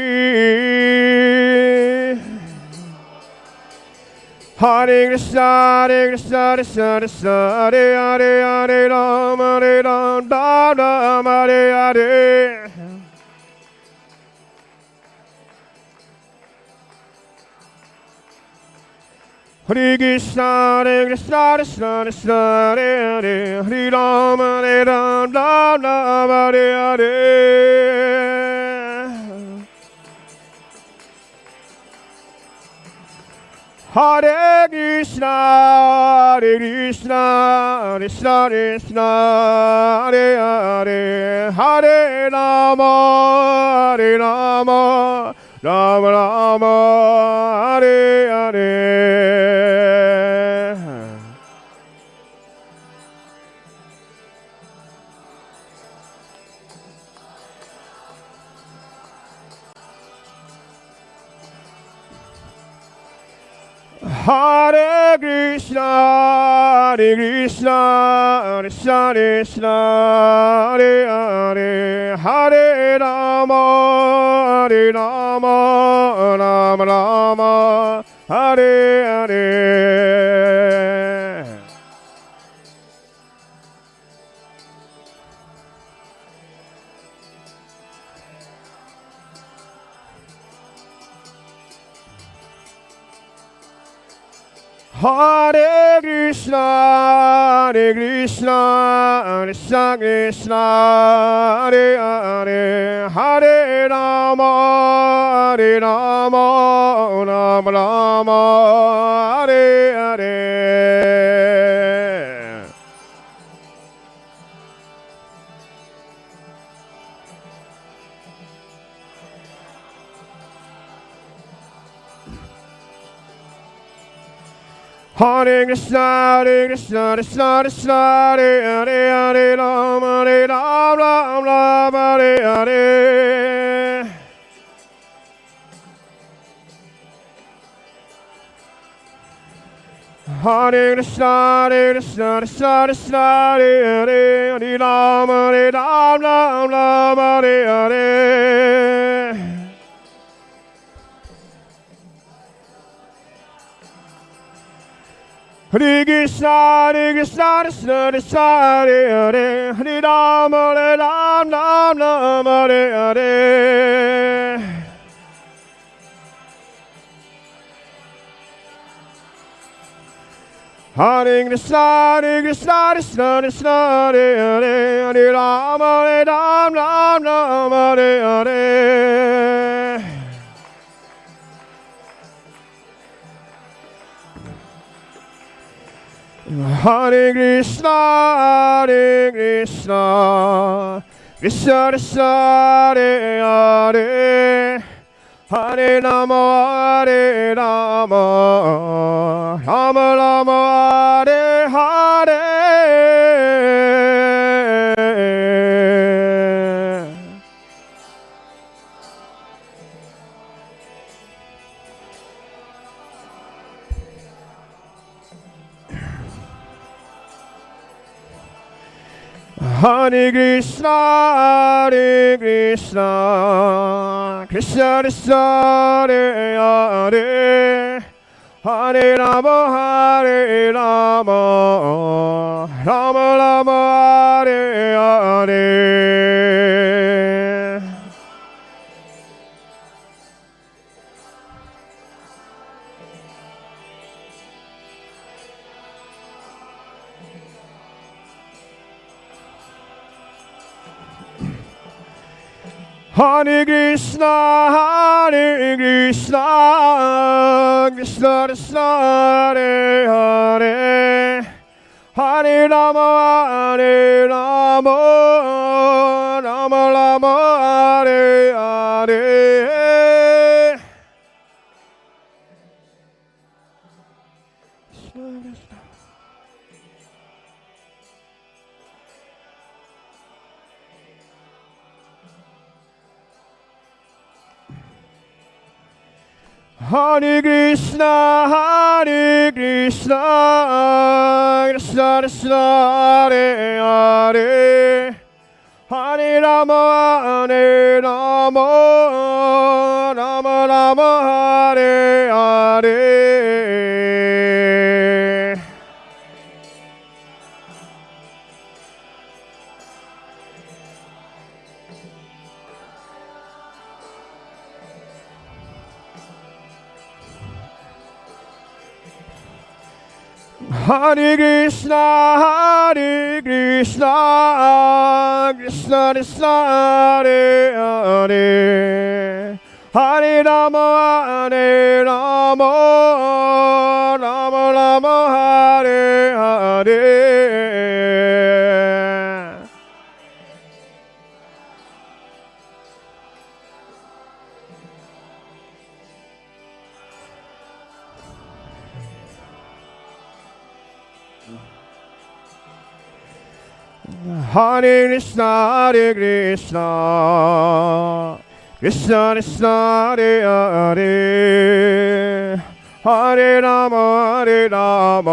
S2: Hare Krishna, Krishna Krishna, Hare Hare, Hare Rama, Rama Rama, Hare Hare. Hare Krishna, Krishna Krishna, Hare Hare, Hare Rama, Rama Rama, Hare Hare. Hare Krishna, Krishna Krishna, Hare Hare, Hare Rama, Rama Rama, Hare Hare. Hare Krishna, Hare Krishna, Krishna Krishna, Hare Hare, Hare Rama, Hare Rama, Rama Rama, Hare Hare. Hare Krishna, Hare Krishna, Krishna Krishna, Hare Hare, Hare Rama, Hare Rama, Rama Rama, Hare Hare. Hare Krishna, Hare Krishna, Krishna Krishna, Hare Hare, Hare Rama, Hare Rama, Rama Rama, Hare Hare. Hare Krishna, Hare Krishna, Krishna Krishna, Hare Hare, Hare Rama, Hare Rama, Rama Rama, Hare Hare. Hare Krishna, Hare Krishna, Krishna Krishna, Hare Hare, Hare Rama, Hare Rama, Rama Rama, Hare Hare. Hare Krishna, Hare Krishna, Krishna Krishna, Hare Hare, Hare Rama, Hare Rama, Rama Rama, Hare Hare. Hare Krishna, Hare Krishna, Krishna Krishna, Hare Hare, Hare Rama, Hare Rama, Rama Rama, Hare Hare. Hare Krishna, Hare Krishna, Krishna Krishna, Hare Hare, Hare Rama, Hare Rama, Rama Rama, Hare Hare. Hare Krishna, Hare Krishna, Krishna Krishna, Hare Hare, Hare Rama, Hare Rama, Rama Rama, Hare Hare. Hare Krishna, Hare Krishna, Krishna Krishna, Hare Hare, Hare Rama, Hare Rama, Rama Rama, Hare Hare. Hare Krishna, Hare Krishna, Krishna Krishna, Hare Hare, Hare Rama, Hare Rama, Rama Rama, Hare Hare. Hare Krishna, Hare Krishna, Krishna Krishna, Hare Hare, Hare Rama, Hare Rama,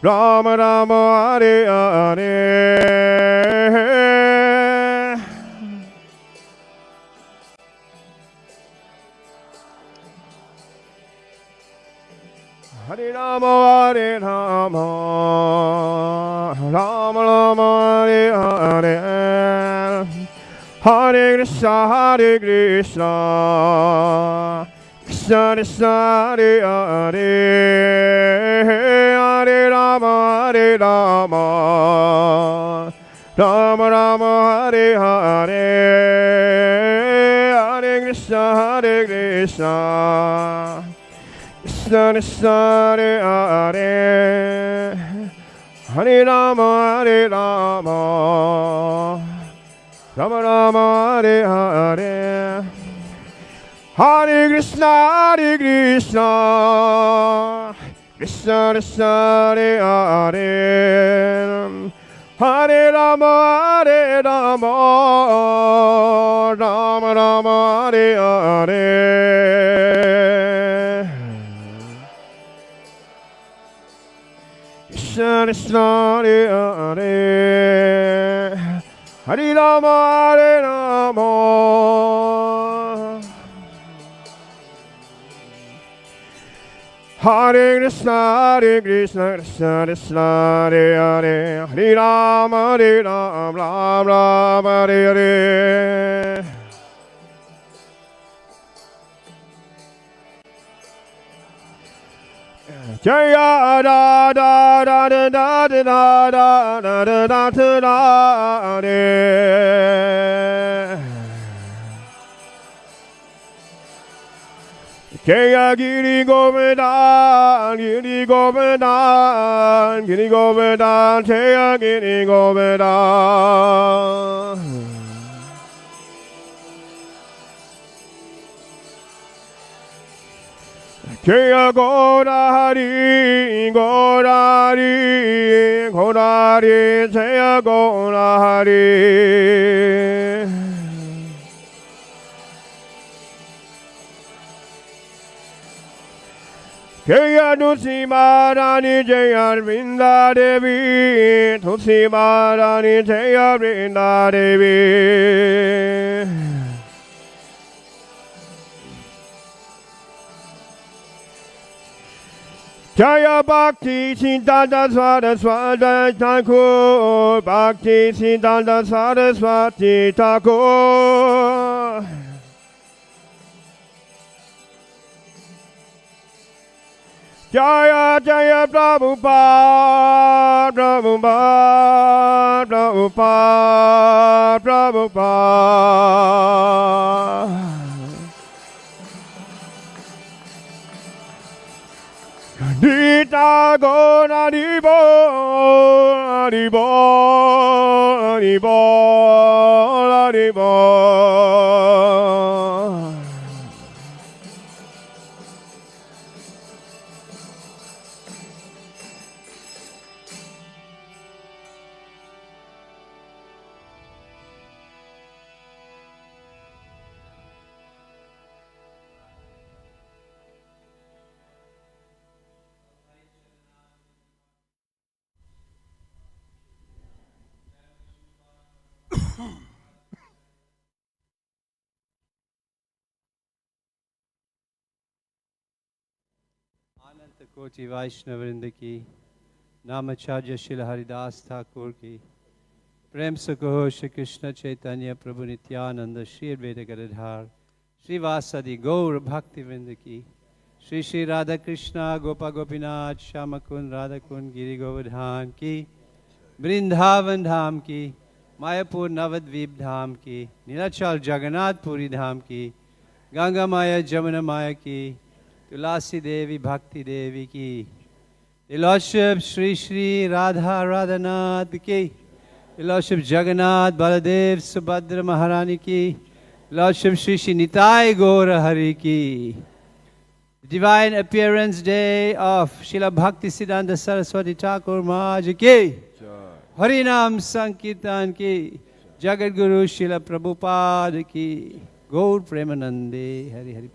S2: Rama Rama, Hare Hare. Hare Rama, Hare Rama, Rama Rama, Hare Hare. Hare Krishna, Hare Krishna, Krishna Krishna, Hare Hare. Hare Rama, Hare Rama, Rama Rama, Hare Hare. Hare Krishna, Hare Krishna, Krishna Krishna, Hare Hare. Hare Rama, Hare Rama, Rama Rama, Hare Hare. Hare Krishna, Hare Krishna, Krishna Krishna, Hare Hare. Hare Rama, Hare Rama, Rama Rama, Hare Hare. Krishna Krishna, Hare Hare. Hare Rama, Hare Rama, Hare Krishna, Hare Krishna, Krishna Krishna, Hare Hare. Hare Rama, Hare Rama, Rama Rama, Hare Hare. Jaya da da da da da da da da da da da da da. Jaya Giri Govardhan, Giri Govardhan, Giri Govardhan, Jaya Giri Govardhan. Jaya Gaurari, Gaurari, Gaurari, Jaya Gaurari. Jaya Tulsi Maharani, Jaya Vrinda Devi, Tulsi Maharani, Jaya Vrinda Devi. Jaya Bhaktisiddhanta Sarasvati Thakur, Bhaktisiddhanta Sarasvati Thakur. Jaya Jaya Prabhupada, Prabhupada, Prabhupada, Prabhupada. Nita Gona Dibo, Dibo, Dibo, Dibo.
S3: अनंत कोटि वैष्णव वृंद की नामाचार्य श्री हरिदास ठाकुर की प्रेम से कहो श्री कृष्ण चैतन्य प्रभु नित्यानंद श्री वेद गदाधर श्रीवासदि गौर भक्ति वृंद की श्री श्री राधा कृष्णा गोपा गोपीनाथ श्याम कुंद राधा कुंद गिरि गोवर्धन की वृंदावन धाम की मायापुर नवद्वीप धाम की नीलाचल जगन्नाथपुरी धाम की गंगा माया जमुना माया की तुलसी देवी भक्ति देवी की Lordship Shri Shri Radha Radhanath ki Lordship Jagannath Baladev Subhadra Maharani ki Lordship Shri Shri Nitai Gaura Hari ki Divine Appearance Day of Srila Bhaktisiddhanta Saraswati Thakur Maharaj ki Harinam Sankirtan ki Jagat Guru Srila Prabhupada ki Gaur Premanande Hari Hari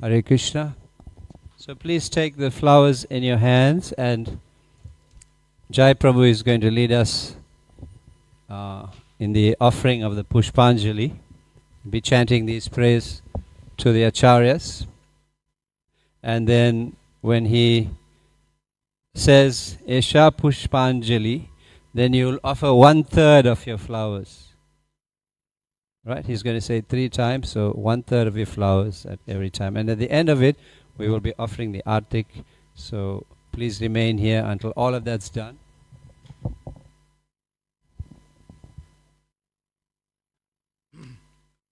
S3: Hare Krishna. So please take the flowers in your hands, and Jai Prabhu is going to lead us in the offering of the Pushpanjali. Be chanting these prayers to the Acharyas. And then when he says Esha Pushpanjali, then you'll offer 1/3 of your flowers. Right? He's going to say 3 times, so 1/3 of your flowers at every time. And at the end of it, we will be offering the artik. So please remain here until all of that's done.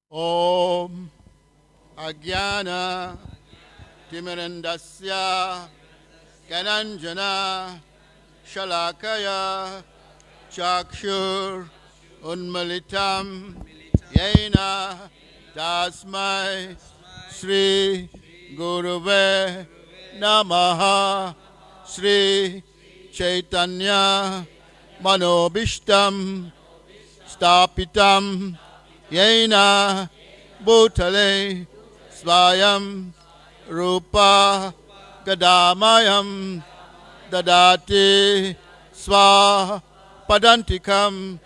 S1: Om Ajnana Timirandasya Gananjana Shalakaya Chakshur Unmalitam Yena Tasmai Sri Guruve Namaha Sri Chaitanya Manobishtam Stapitam Yena Bhutale Svayam Rupa Gadamayam Dadati Sva Padantikam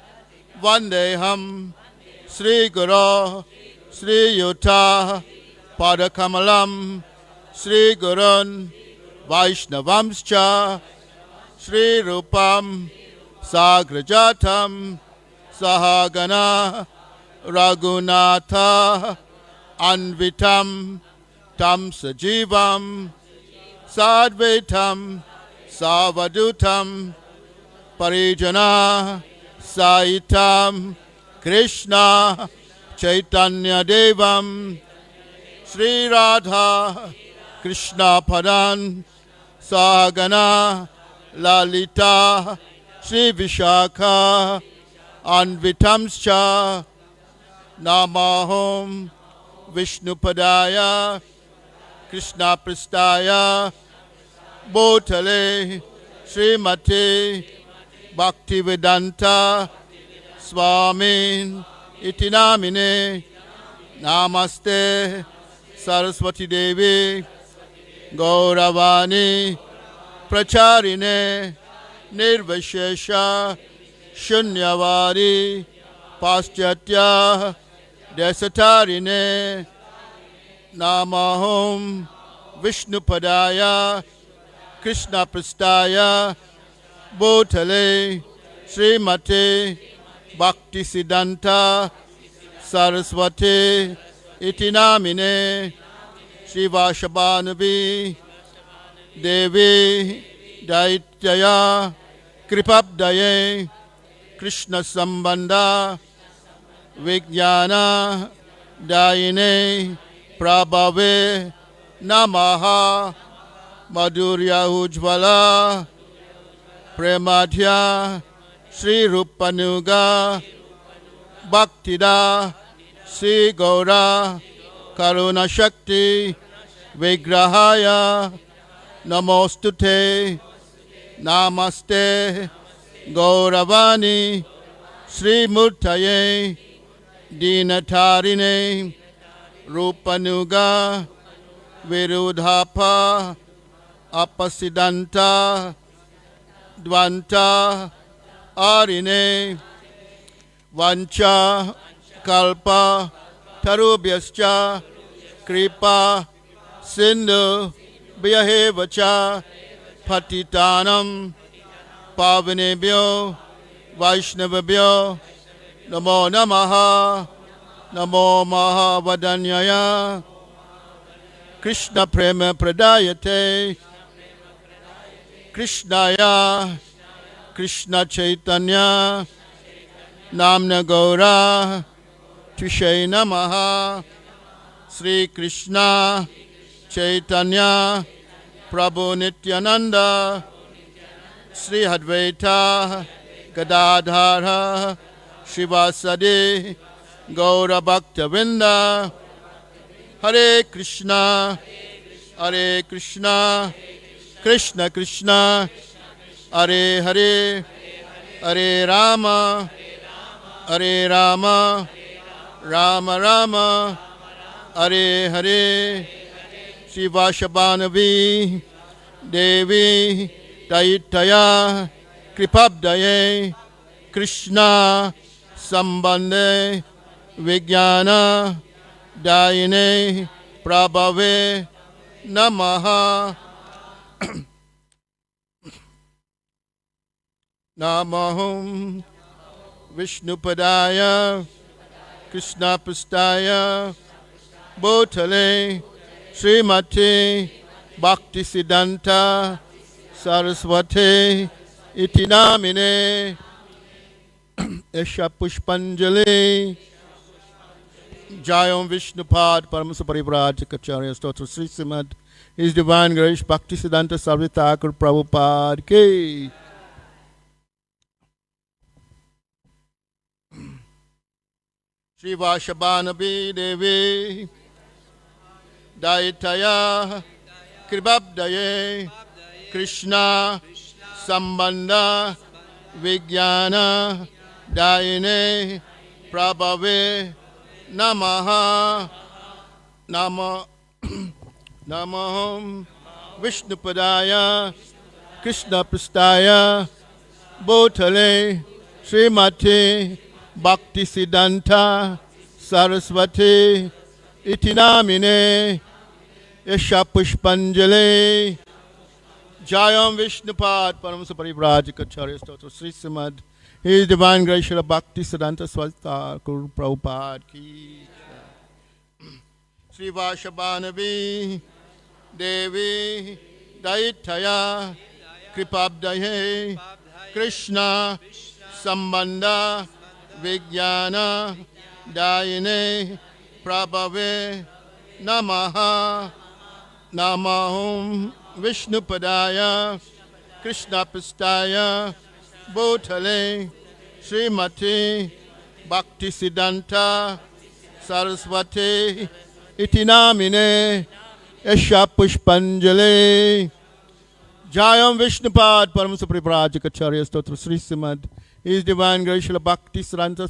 S1: Vandeham Sri Guru Sri Yuta Padakamalam Sri Gurun Vaishnavamscha Sri Rupam Sagrajatam Sahagana Raghunatha Anvitam Tam Sajivam Sadvaitam Savadutam Parijana Saitam Krishna Chaitanya Devam Sri Radha Krishna Padan Sahagana Lalita Sri Vishakha Anvitamscha Namahom Vishnupadaya Krishna Pristaya Bhutale Srimati Bhaktisiddhanta Swamin Itinamine Namaste Sarasvati Devi Gauravani Pracharine Nirvashesha Shunyavadi Paschatya Desatarine Namahom Vishnupadaya Krishna Prastaya Bhutale Srimati Bhaktisiddhanta Sarasvati Itinamine Shivashabhanavi Devi Daityaya Kripabdaye Krishna Sambandha Vijnana Dayine Prabhave Namaha Madhurya Ujvala Premadhya Sri Rupanuga Bhaktida Sri Gaura Karuna Shakti Vigrahaya Namostute Namaste Gauravani Sri Murtaye Dinatarine Rupanuga Virudhapa Apasiddhanta Dvanta Arine Vancha Kalpa Tarubhyascha Kripa Sindhu Bhyahevacha Patitanam Pavanebhyo Vaishnavabhyo Namo Namaha Namo Mahavadanyaya Krishna Prema Pradayate Krishnaya Krishna Chaitanya Namna Gaura Tushay Namaha Sri Krishna Chaitanya Prabhu Nityananda Sri Advaita Gadadhara Shivasadi Gaura Bhaktavinda Hare Krishna Hare Krishna Krishna Krishna Hare Hare Hare Rama Hare Rama Rama Rama Hare Hare Shiva Shabanavi Devi Daitaya Kripabdaye Krishna Sambande Vijnana Dayine Prabhave Namaha Namahum Vishnupadaya Krishna Pastaya Bhutale Srimati Bhaktisiddhanta Sarasvati Iti Namine Esha Pushpanjali Jayam Vishnupad Paramasa Parivrajikacharya Stotra Sri Srimad His Divine Grace Bhaktisiddhanta Sarasvati Thakur Prabhupada Ki Shiva Shabanabi Devi Daitaya Kribabdaye Krishna Sambanda Vijnana Dayine Prabhave Namaha Namaham Vishnupadaya Krishna Prastaya Bhutale Srimati Bhaktisiddhanta Sarasvati Iti Namine Yasha Pushpanjali Jayam Vishnupad Paramasa Parivrajikacharya Stotra Sri Srimad His Divine Grace Srila Bhaktisiddhanta Sarasvati Thakur Prabhupada Ki Sri Vashabhanavi Devi Daitaya Kripabdaye Krishna Sambanda Vijnana Dayine Prabhave Namaha Namahum Vishnupadaya Krishna Pastaya Bhutale Srimati Bhaktisiddhanta Sarasvati Iti Namine Yasha Pushpanjali Jayam Vishnupad Paramasa Parivrajikacharya Stotra Sri Srimad His Divine Grace Srila Bhaktisiddhanta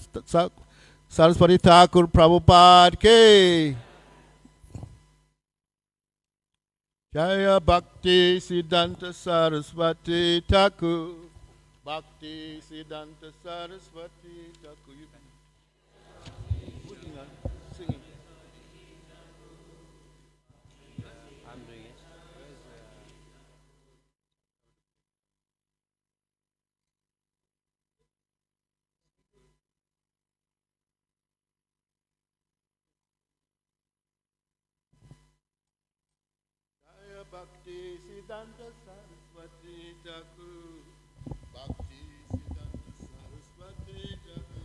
S1: Sarasvati Thakur Prabhupada Ki Jaya Bhaktisiddhanta Sarasvati Thakur Bhaktisiddhanta Sarasvati Thakur Singing.
S3: I'm doing it.
S1: Jaya Bhaktisiddhanta Sarasvati Thakur Bhaktisiddhanta Sarasvati Thakur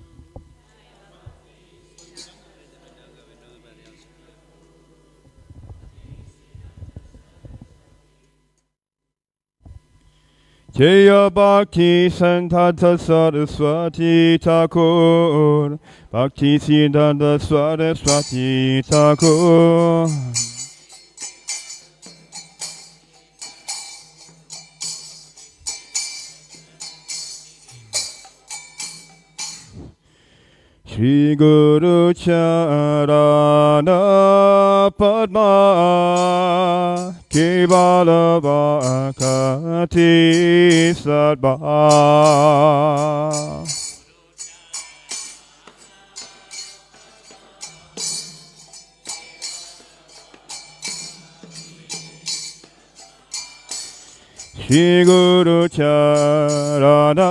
S2: Jaya Bhaktisiddhanta Sarasvati Thakur Bhaktisiddhanta Sarasvati Thakur Shri Guru Charana Padma Kevala Bhakati Sadba Shri Guru Charana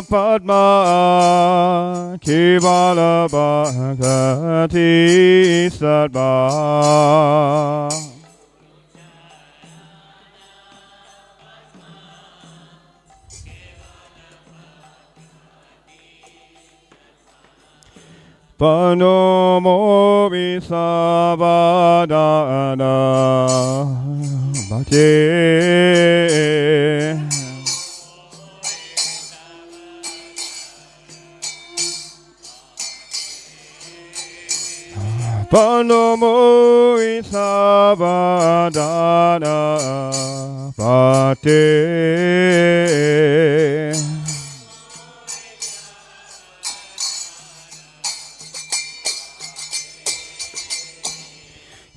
S2: Padma Kevala Bhakati Sadba Panomo Visavadana Bhakti Panomo Visavadana Bhakti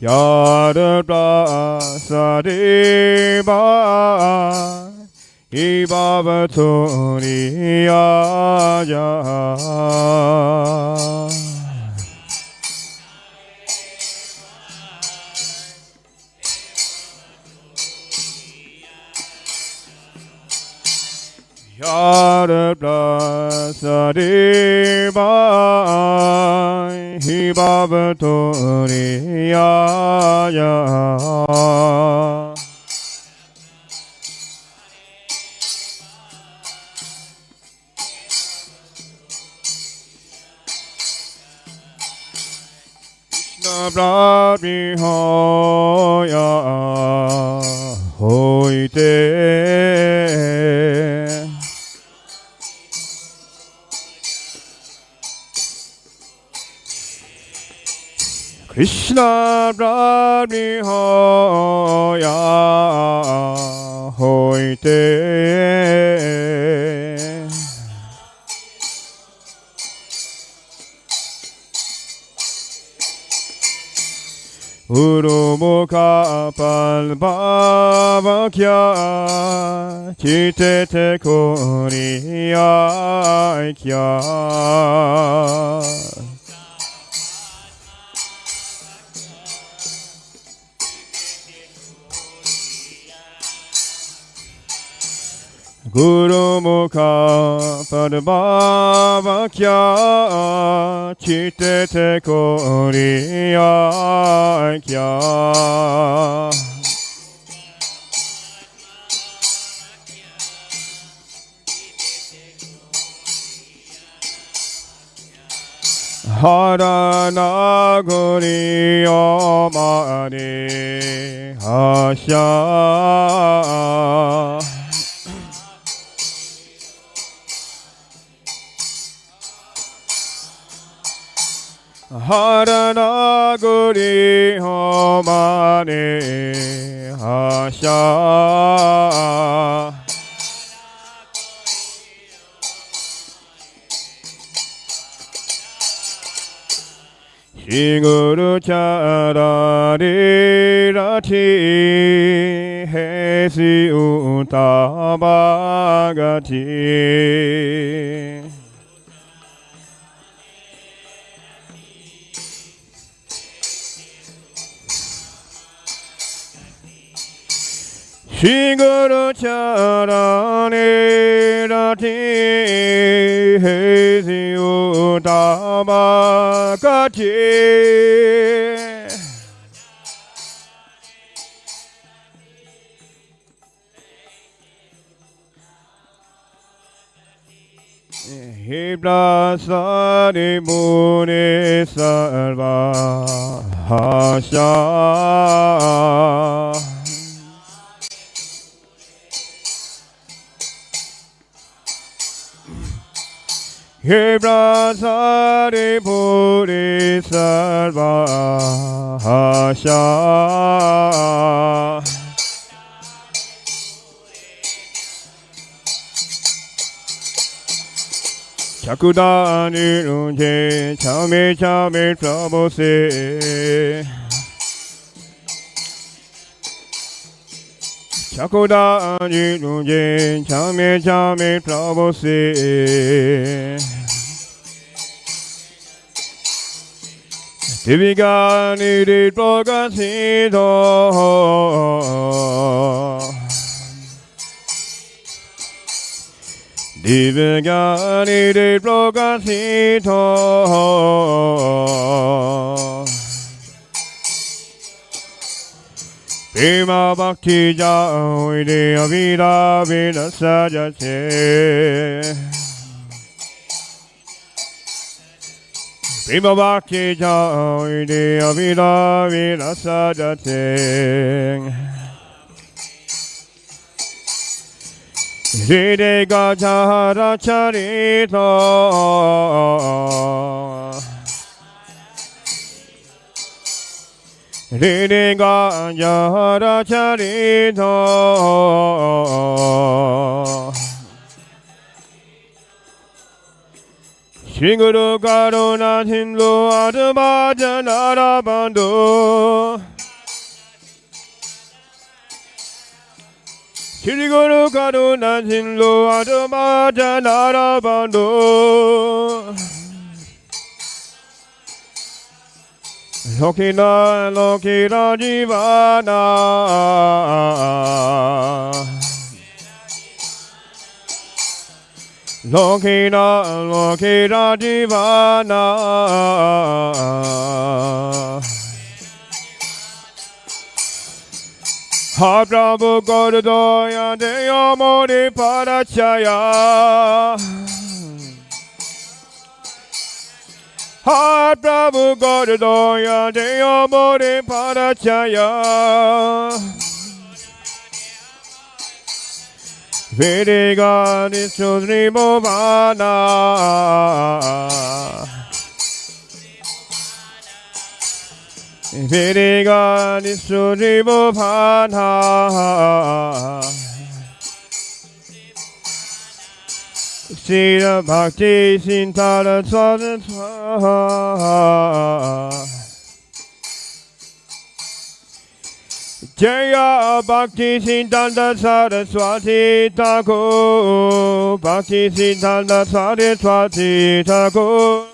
S2: Yada Prasadi Bhai Ibavatoni Aja Yada Prasadi Bhai Ibavatoni Aja Prabhi hoya hoite Krishna Prabhi hoya hoite Urumukha palbhavakya chitete koriyakya Gurumukha padbhavakya chitete koriyakya Haranaguri omare hasya Haranaguri homane hasya Shri Guru Charari Rati Hesi Utabhagati Shri Guru Charani Rati Hesi Utabhagati Hibrasari Muni Sarva Hasha Hibrasari Muni Sarva Hasha Chakudani Runje Chame Chame Prabhu Se Chakudani Runje Chame Chame Prabhu Se Divigani Di Progasido Divigani Di Progasido Prema Bhakti Jaoide Avida Vida Sajate Prema Bhakti Jaoide Avida Vida Sajate Ride Gajahara Charito Ride Gajahara Charito Shri Guru Karuna Sindhu Advaita Narabandhu Shiriguru Karuna Sinlo Adamata Narabando Lokina Lokira Jivana Lokina Lokira Jivana Ha Prabhu Garudoya Deya Mori Parachaya Ha Prabhu Garudoya Deya Mori Parachaya Vediga Nisudri Bhavana Vediga Nisudri Bhavana Srila Bhaktisiddhanta Sarasvati Jaya Bhaktisiddhanta Sarasvati Thakur Bhaktisiddhanta Sarasvati Thakur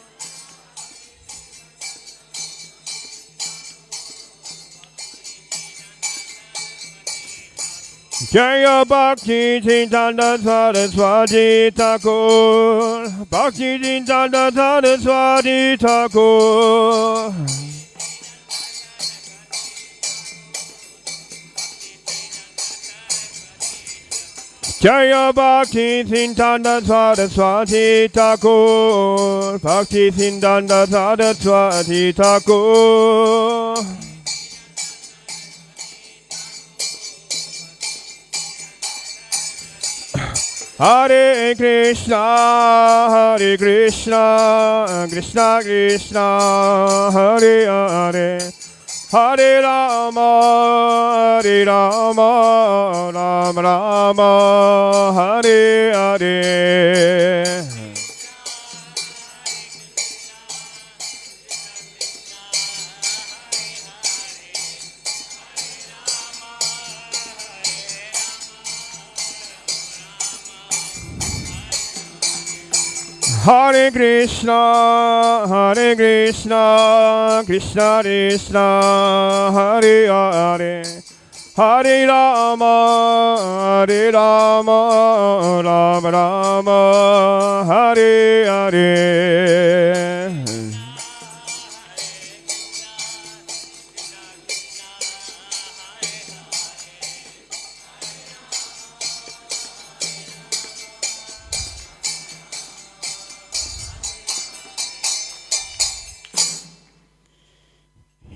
S2: Jaya Bhaktisiddhanta Sarasvati Thakur Bhaktisiddhanta Sarasvati Thakur Jaya Bhaktisiddhanta Sarasvati Thakur Bhaktisiddhanta Sarasvati Thakur Hare Krishna, Krishna Krishna, Hare Hare, Hare Rama, Rama Rama, Hare Hare. Hare Krishna, Krishna Krishna, Hare Hare, Hare Rama, Rama Rama, Hare Hare.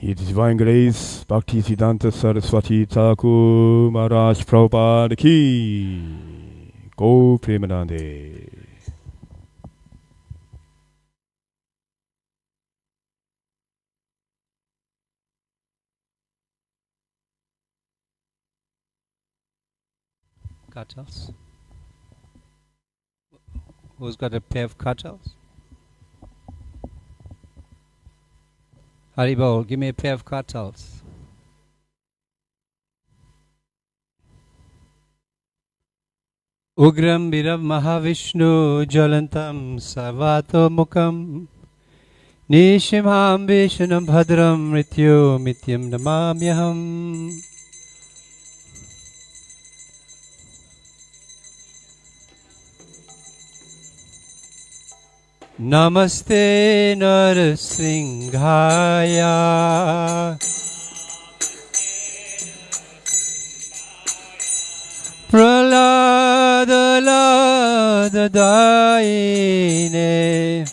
S2: His Divine Grace, Bhaktisiddhanta Saraswati Thakur Maharaj Prabhupada Ki, Go Premanande.
S3: Cuttles. Who's got a pair of cuttles? Haribol, give me a pair of cuttles. Ugram Birav Mahavishnu Jalantam Savato Mukam Nishimham Vishnam Bhadram Mrityo Mityam Namamyaham. Namaste Narasinghaya Pralada Lada Daine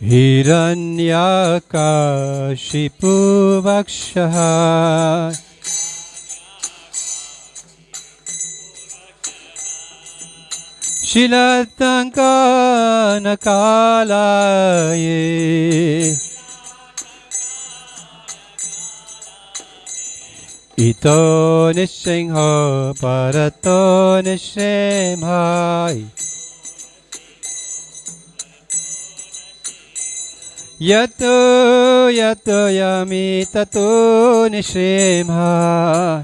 S3: Hiranyakashipu Vakshaha Shilatanka Nakalaye Ito Nishingho Parato Nishimhai Yato yato yami tato nishrimha.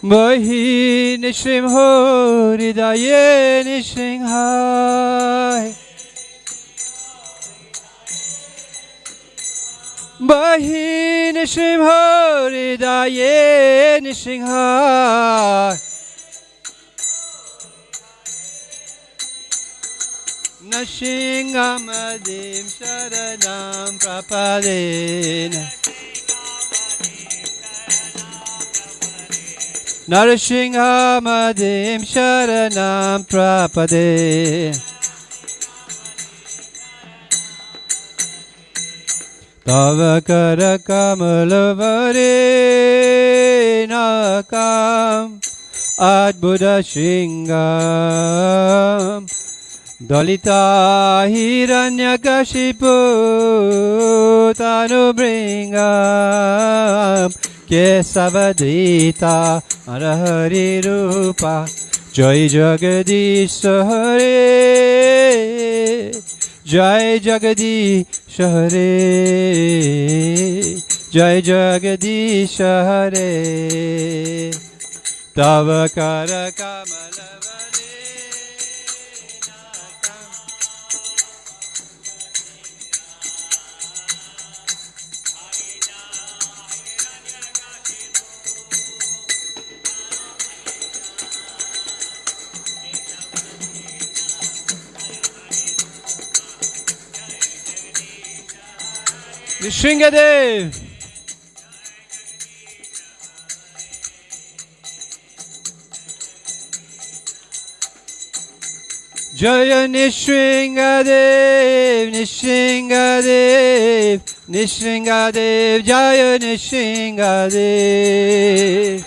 S3: Bahi nishrimho hridaye nishringhai. Bahi nishrimho hridaye nishringhai. Nashingamadim sharanam prapadena. Narashingamadim sharanam prapade. Tava karakamalavare nakam adbuddha shingam. Dalita hiranyakashipu tanubringam kesavadita arahari rupa jai jagadish hare jai jagadish hare jai jagadish hare tava karakamala Nishringadev. Jaya Nishringadev, Nishringadev, Nishringadev, Jaya Nishringadev.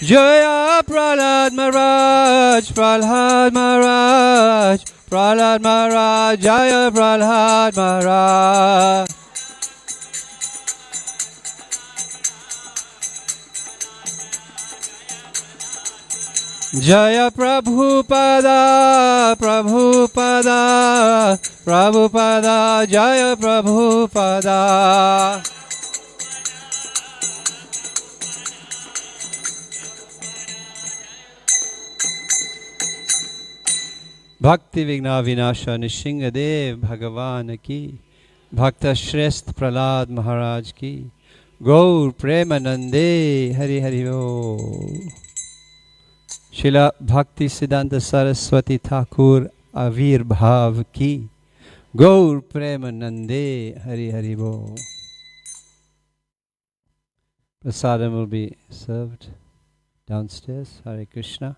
S3: Jaya Prahlad Maharaj, Prahlad Maharaj, Prahlad Maharaj, Jaya Prahlad Maharaj. Jaya Prabhupada, Prabhupada, Prabhupada, Jaya Prabhupada. Bhakti Vigna Vinasha Nishingadev Bhagavan ki, Bhakta Shrestha Prahlad Maharaj ki, Gaur Premanande Hari Hari Bo. Srila Bhaktisiddhanta Sarasvati Thakur Avirbhav ki, Gaur Premanande Hari Hari Bo. Prasadam will be served downstairs. Hare Krishna.